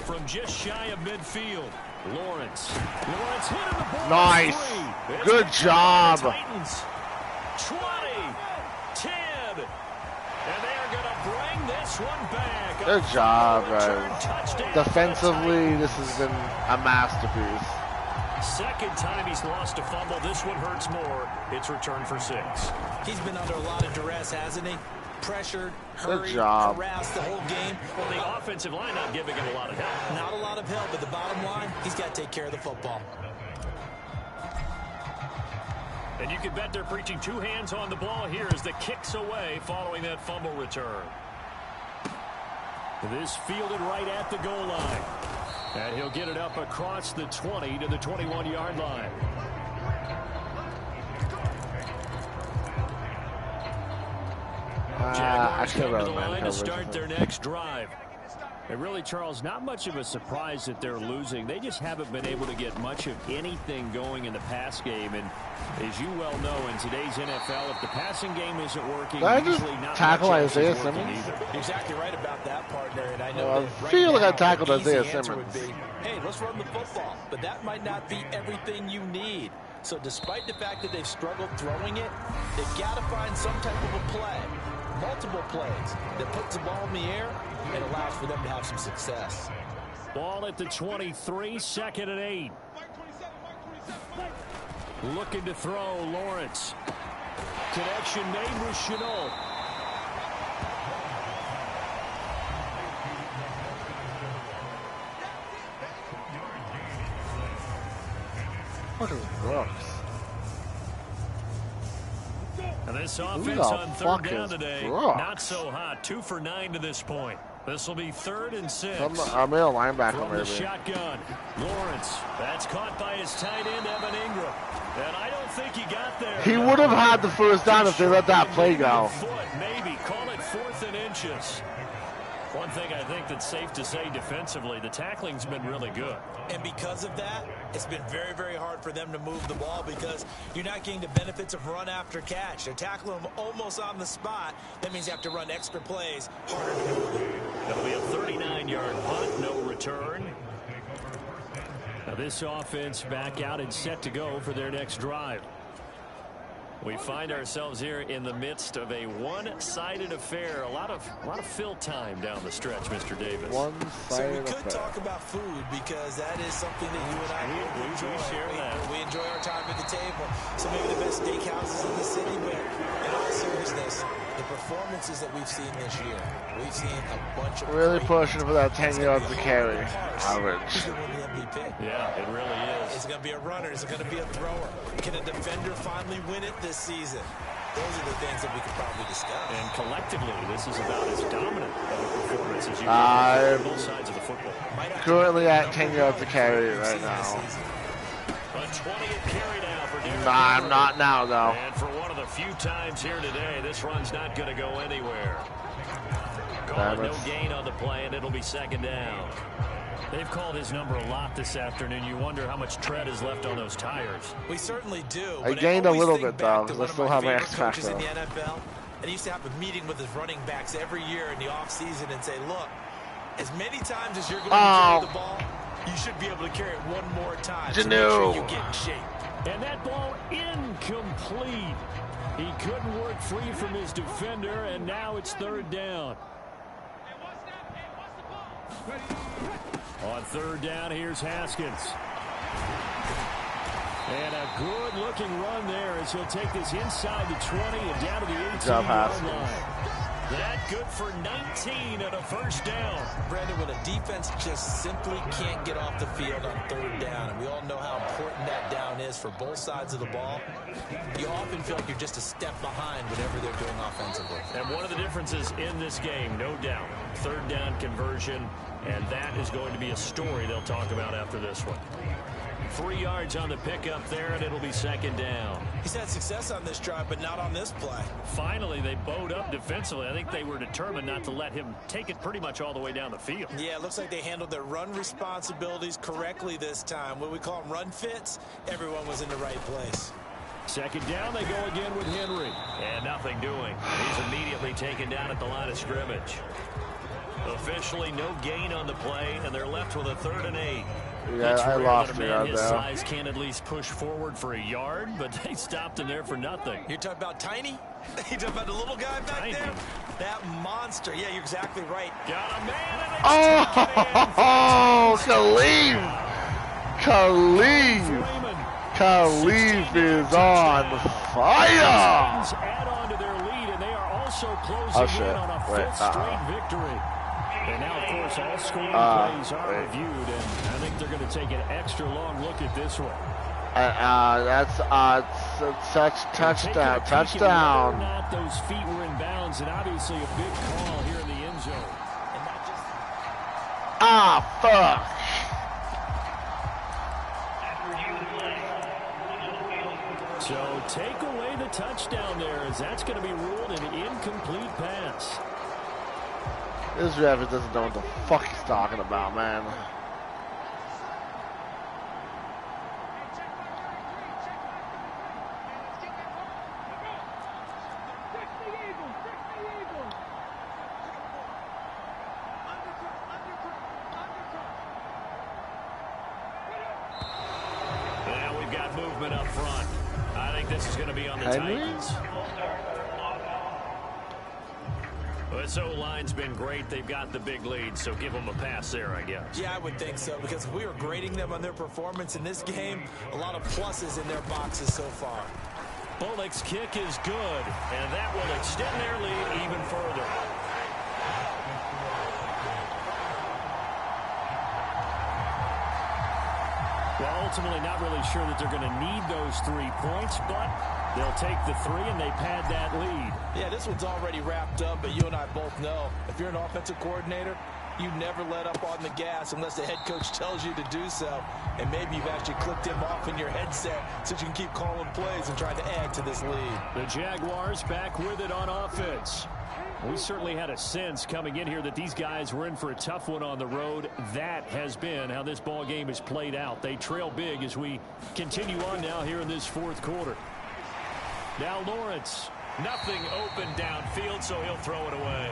From just shy of midfield, Lawrence hit in the ball. Nice. Good job. Titans. 20, 10, and they are going to bring this one back. Good job, guys. Defensively, this has been a masterpiece. Second time he's lost a fumble. This one hurts more. It's returned for 6. He's been under a lot of duress, hasn't he? Pressured, hurried, harassed the whole game. Well, the offensive line not giving him a lot of help. Not a lot of help, but the bottom line, he's got to take care of the football. And you can bet they're preaching 2 hands on the ball here as the kick's away following that fumble return. This fielded right at the goal line. And he'll get it up across the 20 to the 21-yard line. Jaguars come to the line to start their next drive. And really, Charles, not much of a surprise that they're losing. They just haven't been able to get much of anything going in the pass game. And as you well know, in today's NFL, if the passing game isn't working, usually not tackle much else Isaiah is working Simmons? either. Exactly right about that, partner. And I know that I feel like I tackled the Isaiah easy answer Simmons. would be, hey, let's run the football. But that might not be everything you need. So despite the fact that they've struggled throwing it, they've got to find some type of a play, multiple plays, that puts the ball in the air and allows for them to have some success. Ball at the 23, second and 8. Looking to throw, Lawrence. Connection made with Chenault. What is Brooks? And this offense on third down today, not so hot. 2 for 9 to this point. This will be 3rd and 6. I'm in a linebacker, From maybe. the shotgun, Lawrence. That's caught by his tight end, Evan Ingram. And I don't think he got there. He would have had the first down if they let that play go. Foot, maybe. Call it 4th and inches. One thing I think that's safe to say defensively, the tackling's been really good. And because of that, it's been very, very hard for them to move the ball because you're not getting the benefits of run after catch. They're tackling them almost on the spot. That means you have to run extra plays harder to move them. That'll be a 39-yard punt, no return. Now this offense back out and set to go for their next drive. We find ourselves here in the midst of a one-sided affair. A lot of fill time down the stretch, Mr. Davis. So we could talk about food because that is something that you and I enjoy. We share that. We enjoy our time at the table. So maybe the best steakhouses in the city, but in all seriousness, the performances that we've seen this year, we've seen a bunch of really pushing for that 10 yards to carry average. Yeah, it really is. Is it going to be a runner? Is it going to be a thrower? Can a defender finally win it this season? Those are the things that we could probably discuss. And collectively, this is about as dominant of a performance as you can on both sides of the football. Currently at 10 yards to carry right now. A 20th carry now for Derrick. Nah, I'm not now, though. And for one of the few times here today, this run's not going to go anywhere. No gain on the play, and it'll be second down. They've called his number a lot this afternoon. You wonder how much tread is left on those tires. We certainly do. I gained a little bit, though, because I still have my X factor. In the NFL, and he used to have a meeting with his running backs every year in the offseason and say, look, as many times as you're going to carry the ball, you should be able to carry it one more time to make sure you get in shape. And that ball incomplete. He couldn't work free from his defender, and now it's third down. On third down, here's Haskins. And a good-looking run there as he'll take this inside the 20 and down to the 18-yard line. That good for 19 and a first down. Brandon, when a defense just simply can't get off the field on third down, and we all know how important that down is for both sides of the ball, you often feel like you're just a step behind whatever they're doing offensively. And one of the differences in this game, no doubt, third down conversion, and that is going to be a story they'll talk about after this one. 3 yards on the pickup there, and it'll be second down. He's had success on this drive, but not on this play. Finally, they bowed up defensively. I think they were determined not to let him take it pretty much all the way down the field. Yeah, it looks like they handled their run responsibilities correctly this time. What we call them run fits, everyone was in the right place. Second down, they go again with Henry. And nothing doing. He's immediately taken down at the line of scrimmage. Officially no gain on the play, and they're left with a 3rd and 8. Yeah, I lost it out there. His size can at least push forward for a yard, but they stopped him there for nothing. You're talking about Tiny? You're talking about the little guy back there? That monster. Yeah, you're exactly right. Got a man and Khalif is on fire. Add on to their lead, and they are also closing in on a 5th straight victory. And now, of course, all scoring plays are reviewed, and I think they're going to take an extra long look at this one. That's touchdown. Touchdown. Whether or not those feet were in bounds, and obviously a big call here in the end zone. And not just... fuck. So take away the touchdown there, as that's going to be ruled an incomplete pass. This ref doesn't know what the fuck he's talking about, man. Now we've got movement up front. I think this is going to be on the Titans. This O-line's been great. They've got the big lead, so give them a pass there, I guess. Yeah, I would think so, because if we were grading them on their performance in this game, a lot of pluses in their boxes so far. Bullock's kick is good, and that will extend their lead even further. Well, ultimately not really sure that they're going to need those 3 points, but they'll take the 3 and they pad that lead. Yeah, this one's already wrapped up, but you and I both know if you're an offensive coordinator, you never let up on the gas unless the head coach tells you to do so. And maybe you've actually clicked him off in your headset so you can keep calling plays and trying to add to this lead. The Jaguars back with it on offense. We certainly had a sense coming in here that these guys were in for a tough one on the road. That has been how this ball game has played out. They trail big as we continue on now here in this fourth quarter. Now Lawrence, nothing open downfield, so he'll throw it away.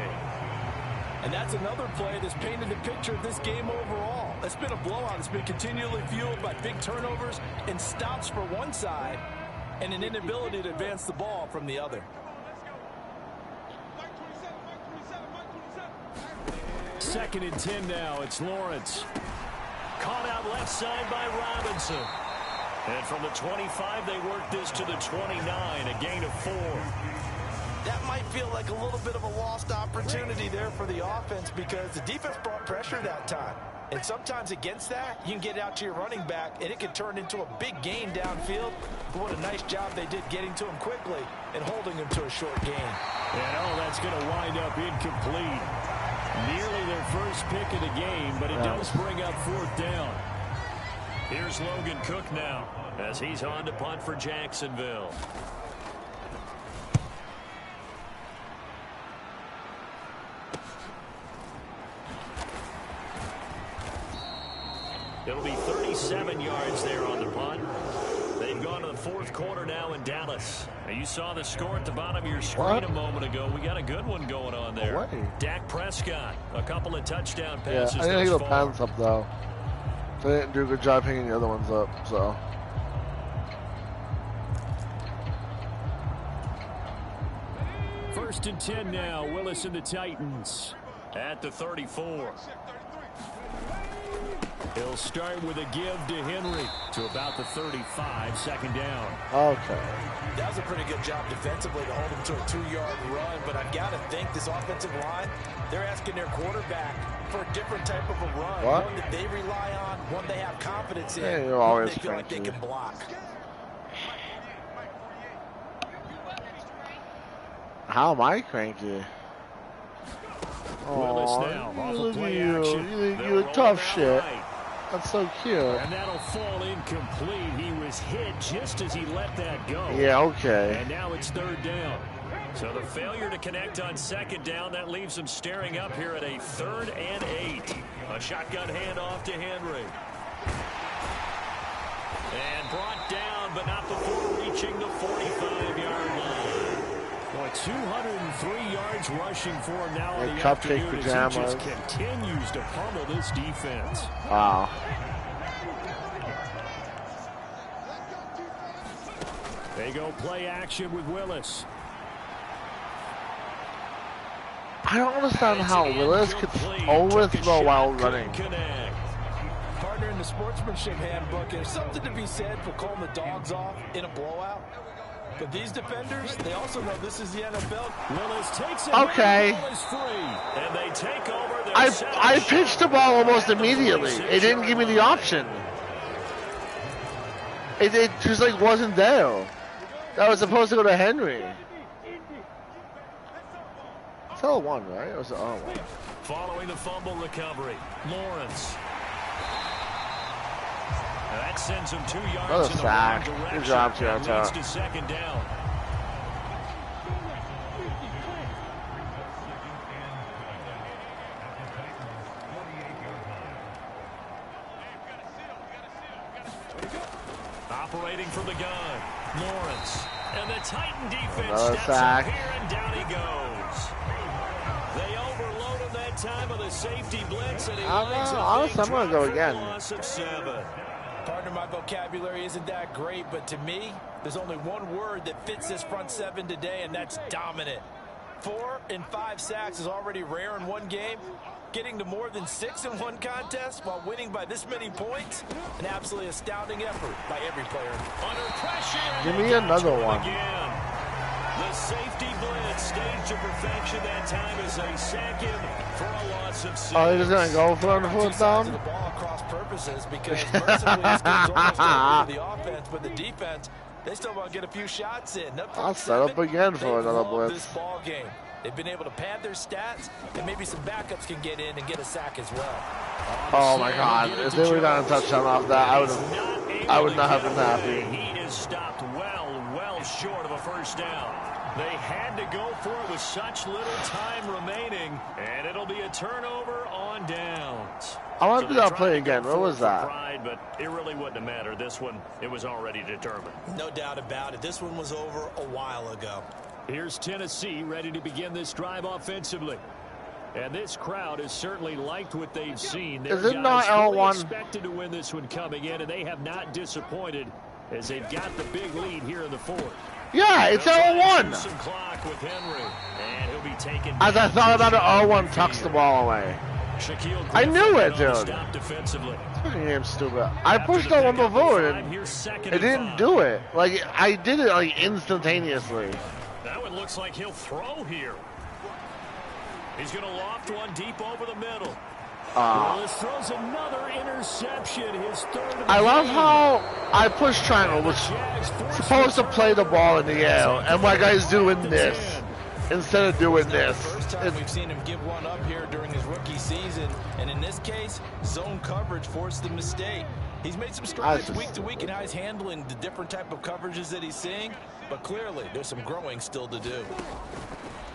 And that's another play that's painted the picture of this game overall. It's been a blowout. It's been continually fueled by big turnovers and stops for one side and an inability to advance the ball from the other. Second and 10 now. It's Lawrence. Caught out left side by Robinson. And from the 25, they work this to the 29, a gain of 4. That might feel like a little bit of a lost opportunity there for the offense because the defense brought pressure that time. And sometimes against that, you can get out to your running back, and it can turn into a big gain downfield. But what a nice job they did getting to him quickly and holding him to a short gain. And that's going to wind up incomplete. Nearly their first pick of the game, but it does bring up fourth down. Here's Logan Cook now as he's on to punt for Jacksonville. It'll be 37 yards there on the punt. They've gone to the fourth quarter now in Dallas. Now you saw the score at the bottom of your screen a moment ago. We got a good one going on there. Dak Prescott, a couple of touchdown passes. Yeah, I didn't hit the pants up, though. They didn't do a good job hanging the other ones up, so. First and 10 now. Willis and the Titans at the 34. He'll start with a give to Henry to about the 35, second down. Okay. That was a pretty good job defensively to hold him to a 2-yard run, but I've got to think this offensive line, they're asking their quarterback for a different type of a run, one that they rely on, one they have confidence in, one they feel like they can block. How am I cranky? Willis now off of play action. You tough shit. Right. That's so cute. And that'll fall incomplete. He was hit just as he let that go. Yeah, okay. And now it's third down. So the failure to connect on second down, that leaves him staring up here at a 3rd and 8. A shotgun handoff to Henry. And brought down, but not before reaching the 45-yard line. Boy, 203 yards rushing for him now on the afternoon as he just continues to pummel this defense. Wow. They go play action with Willis. I don't understand how Willis could overthrow while running. Partner, in the sportsmanship handbook, there's something to be said for calling the dogs off in a blowout. But these defenders, they also know this is the NFL. Willis takes it. Okay. And they take over. I pitched the ball almost immediately. It didn't give me the option. It just like wasn't there. That was supposed to go to Henry. It's L1, right? It was L1. Following the fumble recovery, Lawrence. That sends him 2 yards in the wrong direction. Good job, Tiata. Leads to second down. Operating from the gun, Lawrence. And the Titan defense steps up here, and down he goes. They overload him that time of the safety blitz, and he lines up honestly, I'm going to go again. Loss of 7. Partner, my vocabulary isn't that great, but to me, there's only one word that fits this front 7 today, and that's dominant. 4 and 5 sacks is already rare in one game. Getting to more than 6 in one contest while winning by this many points, an absolutely astounding effort by every player. Under pressure. Give me another one. Again. The safety blitz staged to perfection that time as they sack him for a loss of 6. Oh, he's going to go for the fourth down? The ball across purposes because mercifully this game's almost over for the offense, but the defense, they still want to get a few shots in. I'll set up again for another blitz. This ball game. They've been able to pad their stats, and maybe some backups can get in and get a sack as well. Oh my God! If they would have gotten a touchdown off that, I would not have been happy. He is stopped well short of a first down. They had to go for it with such little time remaining, and it'll be a turnover on downs. I want to do that play again. What was that? Pride, but it really wouldn't have mattered. This one, it was already determined. No doubt about it. This one was over a while ago. Here's Tennessee ready to begin this drive offensively. And this crowd has certainly liked what they've seen. Their Is it guys not L1? expected to win this one coming in, and they have not disappointed as they've got the big lead here in the fourth. Yeah, it's L1. Some clock with Henry, and he'll be taken. As I thought about it, L1 tucks the ball away. I knew it, dude. This fucking game's stupid. I pushed L1 before and it didn't do it. Like, I did it like instantaneously. That one looks like he'll throw here. He's going to loft one deep over the middle. Willis throws another interception. His third. I love how I push triangle was supposed to play the ball in the air, and my guy's doing this instead of doing this. First time we've seen him give one up here during his rookie season, and in this case, zone coverage forced the mistake. He's made some strides week to week in how he's handling the different type of coverages that he's seeing, but clearly there's some growing still to do.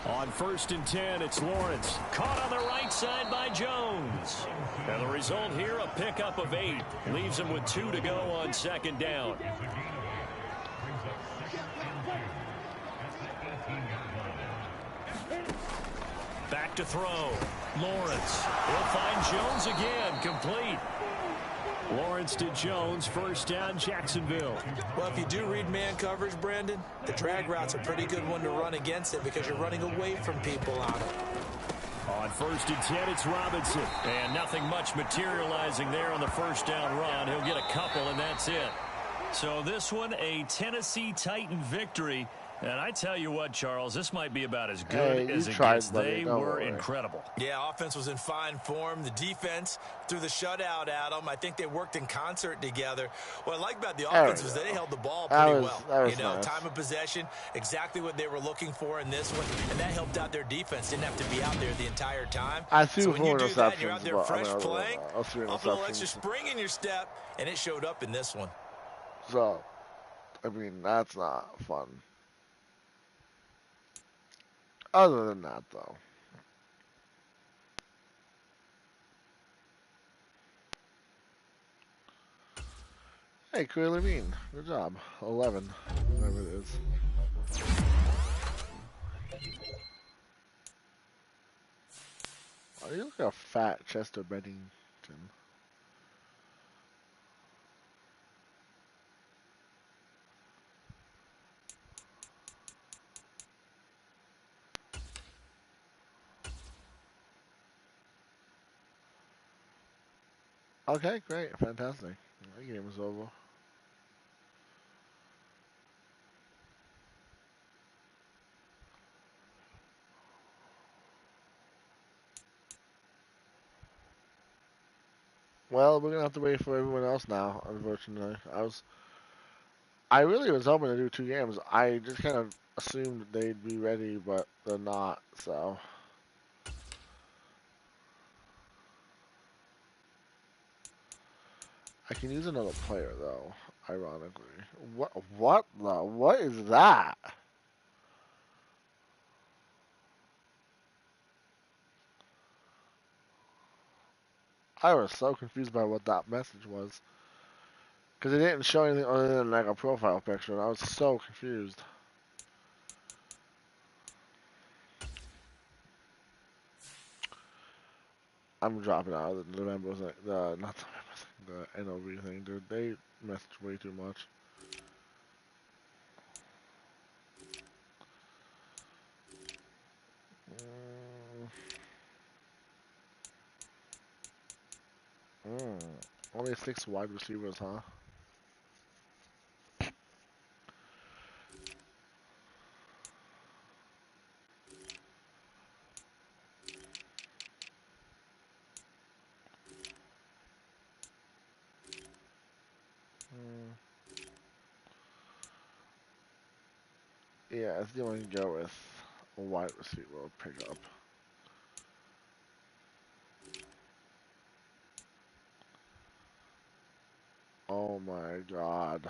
On 1st and 10, it's Lawrence. Caught on the right side by Jones. And the result here, a pickup of 8. Leaves him with 2 to go on 2nd down. Back to throw. Lawrence. He'll find Jones again. Complete. Lawrence to Jones, 1st down, Jacksonville. Well, if you do read man coverage, Brandon, the drag route's a pretty good one to run against it because you're running away from people on it. On 1st and 10, it's Robinson. And nothing much materializing there on the 1st down run. He'll get a couple, and that's it. So this one, a Tennessee Titan victory. And I tell you what, Charles, this might be about as good as it gets. They were incredible. Yeah, offense was in fine form. The defense threw the shutout at them. I think they worked in concert together. What I like about the offense was they held the ball pretty well. You know, time of possession, exactly what they were looking for in this one, and that helped out their defense. Didn't have to be out there the entire time. I threw so when you do that, you're interceptions, out there fresh playing, up a little extra spring in your step, and it showed up in this one. So, I mean, that's not fun. Other than that, though. Hey, Corey Levine. Good job. 11. Whatever it is. Oh, you look like a fat Chester Bennington. Okay, great. Fantastic. The game is over. Well, we're gonna have to wait for everyone else now, unfortunately. I really was hoping to do 2 games. I just kind of assumed they'd be ready, but they're not, so. I can use another player, though, ironically. What is that? I was so confused by what that message was. Because it didn't show anything other than like a profile picture, and I was so confused. I'm dropping out of the members, not the members, the NOV thing, dude. They message way too much. Only 6 wide receivers, huh? Yeah, I think I'm going to go with a wide receiver pickup. Oh my god.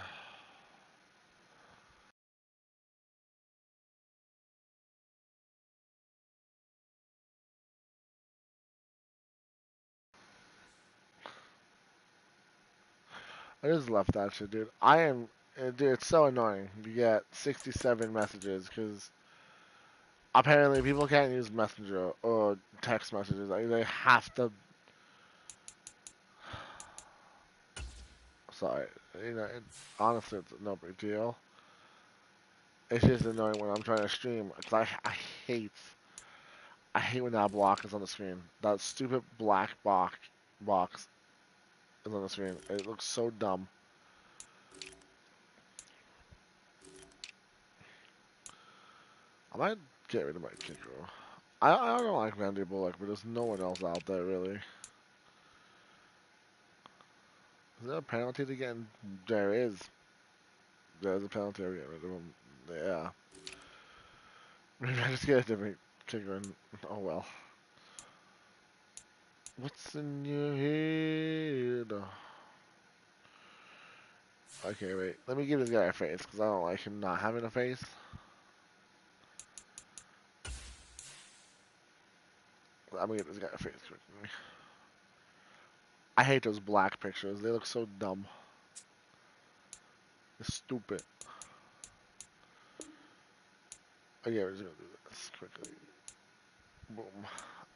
I just left that shit, dude. Dude, it's so annoying. You get 67 messages because apparently people can't use Messenger or text messages. Like, they have to. Sorry, honestly, it's no big deal. It's just annoying when I'm trying to stream. Cause hate, I hate when that block is on the screen. That stupid black box is on the screen. It looks so dumb. I might get rid of my kicker. I don't like Randy Bullock, but there's no one else out there really. Is there a penalty to get in? There is. There's a penalty to get rid of him. Yeah. Maybe I just get a different kicker and oh well. What's in your head? Okay, wait. Let me give this guy a face, because I don't like him not having a face. I'm gonna give this guy a face quickly. I hate those black pictures. They look so dumb. It's stupid. Okay, we're just gonna do this quickly. Boom.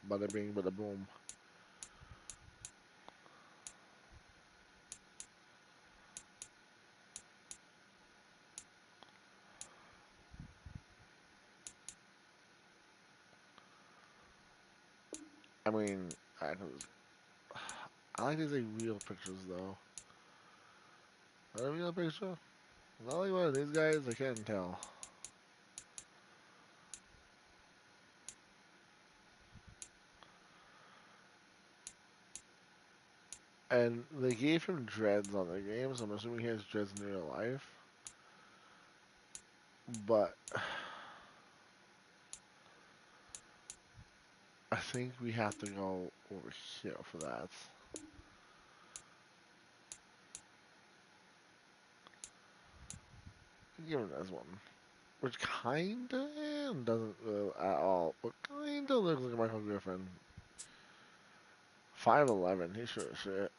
Bada bing, bada boom. I mean, I like these like real pictures though. Is that a real picture? Is that like one of these guys? I can't tell. And they gave him dreads on the game, so I'm assuming he has dreads in real life. But I think we have to go over here for that. Give him this one. Which kinda doesn't at all, but kinda looks like Michael Griffin. 5'11", he sure as shit.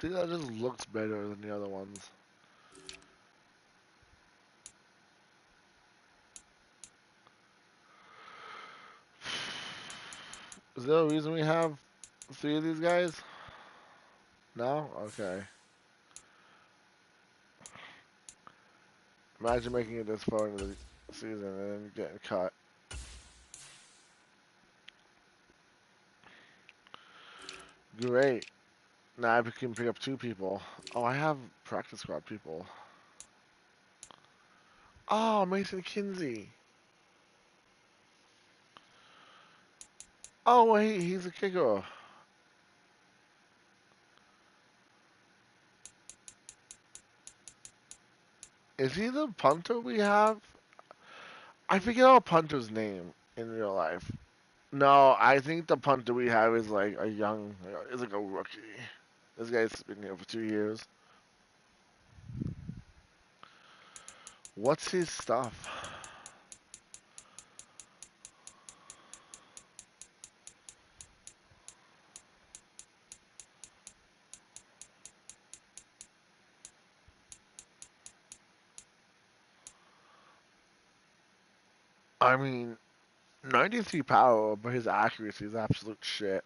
See, that just looks better than the other ones. Is there a reason we have 3 of these guys? No? Okay. Imagine making it this far into the season and then getting cut. Great. Now I can pick up 2 people. Oh, I have practice squad people. Oh, Mason Kinsey. Oh, wait, he's a kicker. Is he the punter we have? I forget our punter's name in real life. No, I think the punter we have is like a young, is like a rookie. This guy's been here for 2 years. What's his stuff? I mean, 93 power, but his accuracy is absolute shit.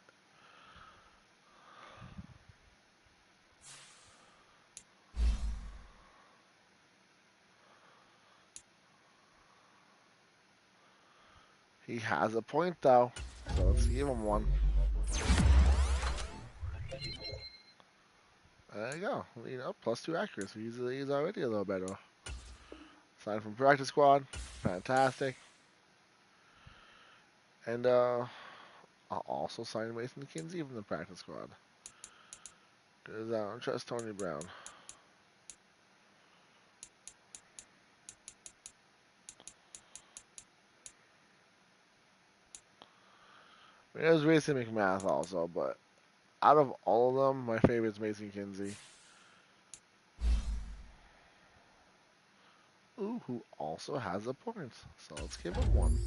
He has a point though, so let's give him one. There you go. +2 accuracy. He's already a little better. Signed from practice squad. Fantastic. And I'll also sign Mason Kinsey from the practice squad. Because I don't trust Tony Brown. I mean, there's Mason McMath also, but out of all of them, my favorite's Mason Kinsey. Ooh, who also has a point. So let's give him one.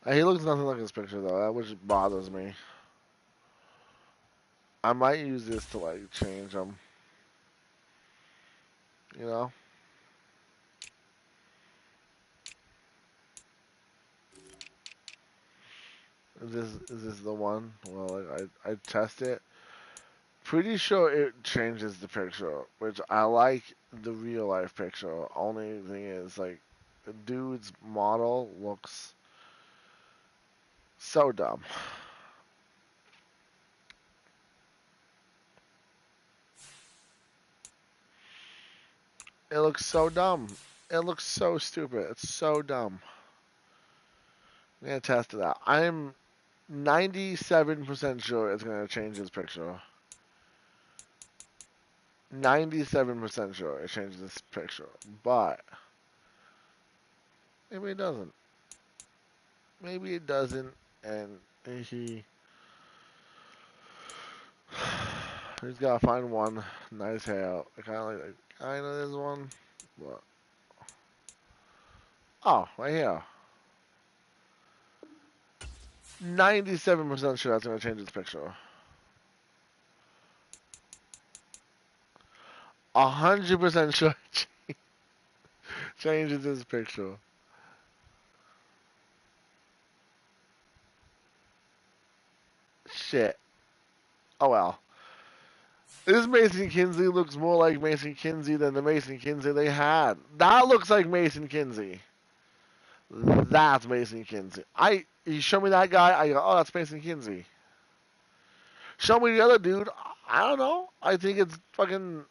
He looks nothing like his picture though, that which bothers me. I might use this to like change him. You know? Is this the one? Well, I test it. Pretty sure it changes the picture, which I like the real life picture. Only thing is like the dude's model looks so dumb. It looks so dumb. It looks so stupid. It's so dumb. I'm gonna test it out. I'm 97% sure it's gonna change his picture. 97% sure it changes this picture, but maybe it doesn't. Maybe it doesn't, and he's gotta find one nice hair. I kind of this one, but oh, right here. 97% sure that's gonna change his picture. 100% sure it changes his picture. Shit. Oh well. This Mason Kinsey looks more like Mason Kinsey than the Mason Kinsey they had. That looks like Mason Kinsey. That's Mason Kinsey. You show me that guy, I go, oh, that's Mason Kinsey. Show me the other dude. I don't know. I think it's fucking.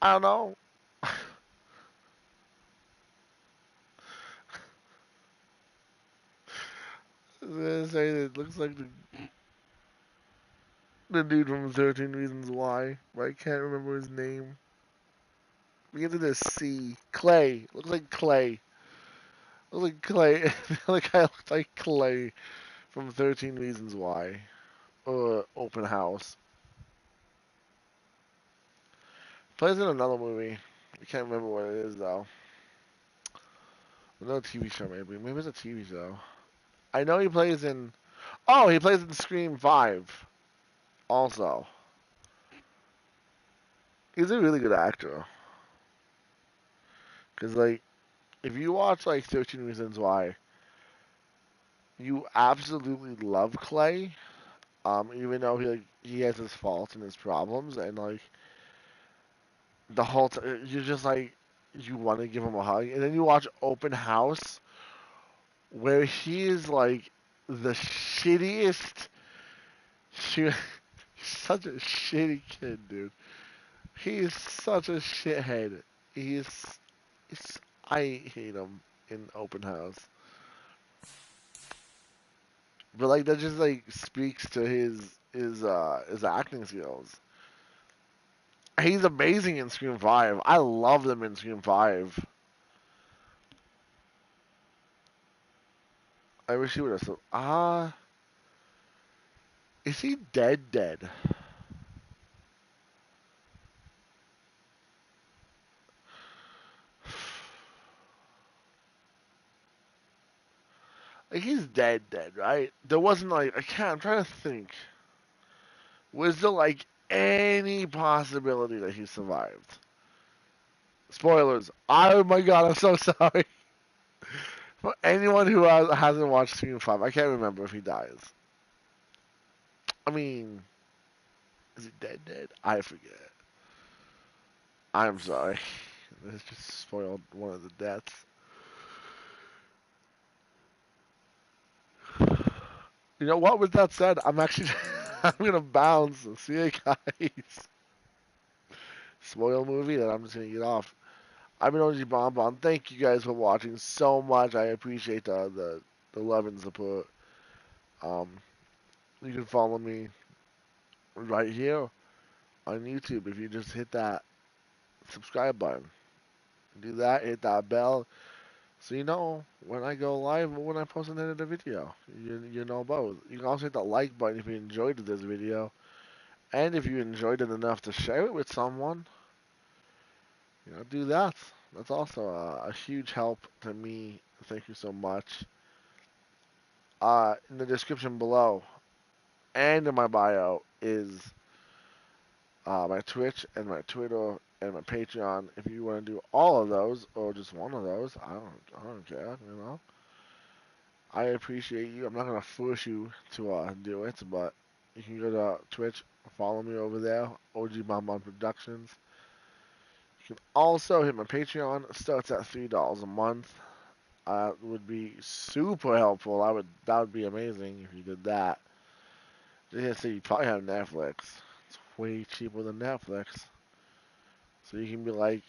I don't know. I was gonna say it looks like the dude from 13 Reasons Why, but I can't remember his name. Begins with a C. Clay. Looks like Clay. Looks like Clay. The guy looks like Clay from 13 Reasons Why. Open House. Plays in another movie. I can't remember what it is though. Another TV show maybe. Maybe it's a TV show. I know he plays in. Oh, he plays in Scream 5. Also, he's a really good actor. Cause like, if you watch like 13 Reasons Why, you absolutely love Clay. Even though he has his faults and his problems, and like the whole you're just like you want to give him a hug, and then you watch Open House, where he is like the shittiest. He's such a shitty kid, dude. He is such a shithead. He is. I hate him in Open House. But like that just like speaks to his acting skills. He's amazing in Scream 5. I love him in Scream 5. I wish he would have. Is he dead? Like he's dead, right? There wasn't like I can't. I'm trying to think. Was there like any possibility that he survived? Spoilers. Oh my god, I'm so sorry. For anyone who hasn't watched Scream 5, I can't remember if he dies. I mean, is he dead? I forget. I'm sorry. This just spoiled one of the deaths. You know what? With that said, I'm actually I'm gonna bounce. See you guys. Spoil movie, and I'm just gonna get off. I've been OG-BonBon. Thank you guys for watching so much. I appreciate the love and support. Um, you can follow me right here on YouTube if you just hit that subscribe button. Do that, hit that bell, so you know when I go live or when I post another video. You know both. You can also hit the like button if you enjoyed this video, And if you enjoyed it enough to share it with someone, do that. That's also a huge help to me. Thank you so much. In the description below and in my bio is my Twitch and my Twitter and my Patreon. If you want to do all of those or just one of those, I don't care. I appreciate you. I'm not gonna force you to do it, but you can go to Twitch, follow me over there, OG-BonBon Productions. You can also hit my Patreon. It starts at $3 a month. Would be super helpful. That would be amazing if you did that. Just so you probably have Netflix. It's way cheaper than Netflix. So you can be like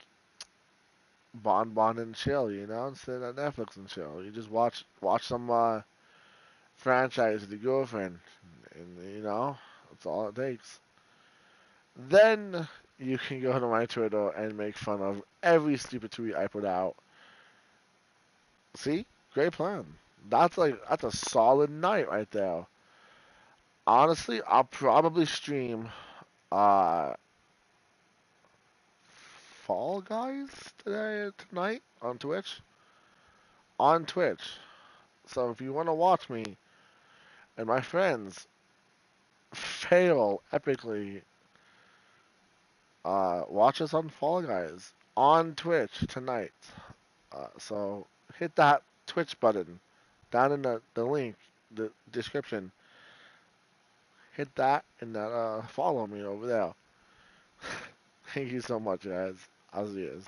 Bon and chill, and sit at Netflix and chill. You just watch some franchise with your girlfriend, and that's all it takes. Then you can go to my Twitter and make fun of every stupid tweet I put out. See, great plan. That's a solid night right there. Honestly, I'll probably stream uh Fall Guys tonight on Twitch. On Twitch. So if you want to watch me and my friends fail epically, watch us on Fall Guys on Twitch tonight. So hit that Twitch button down in the link, the description. Hit that and follow me over there. Thank you so much, guys. I'll see you.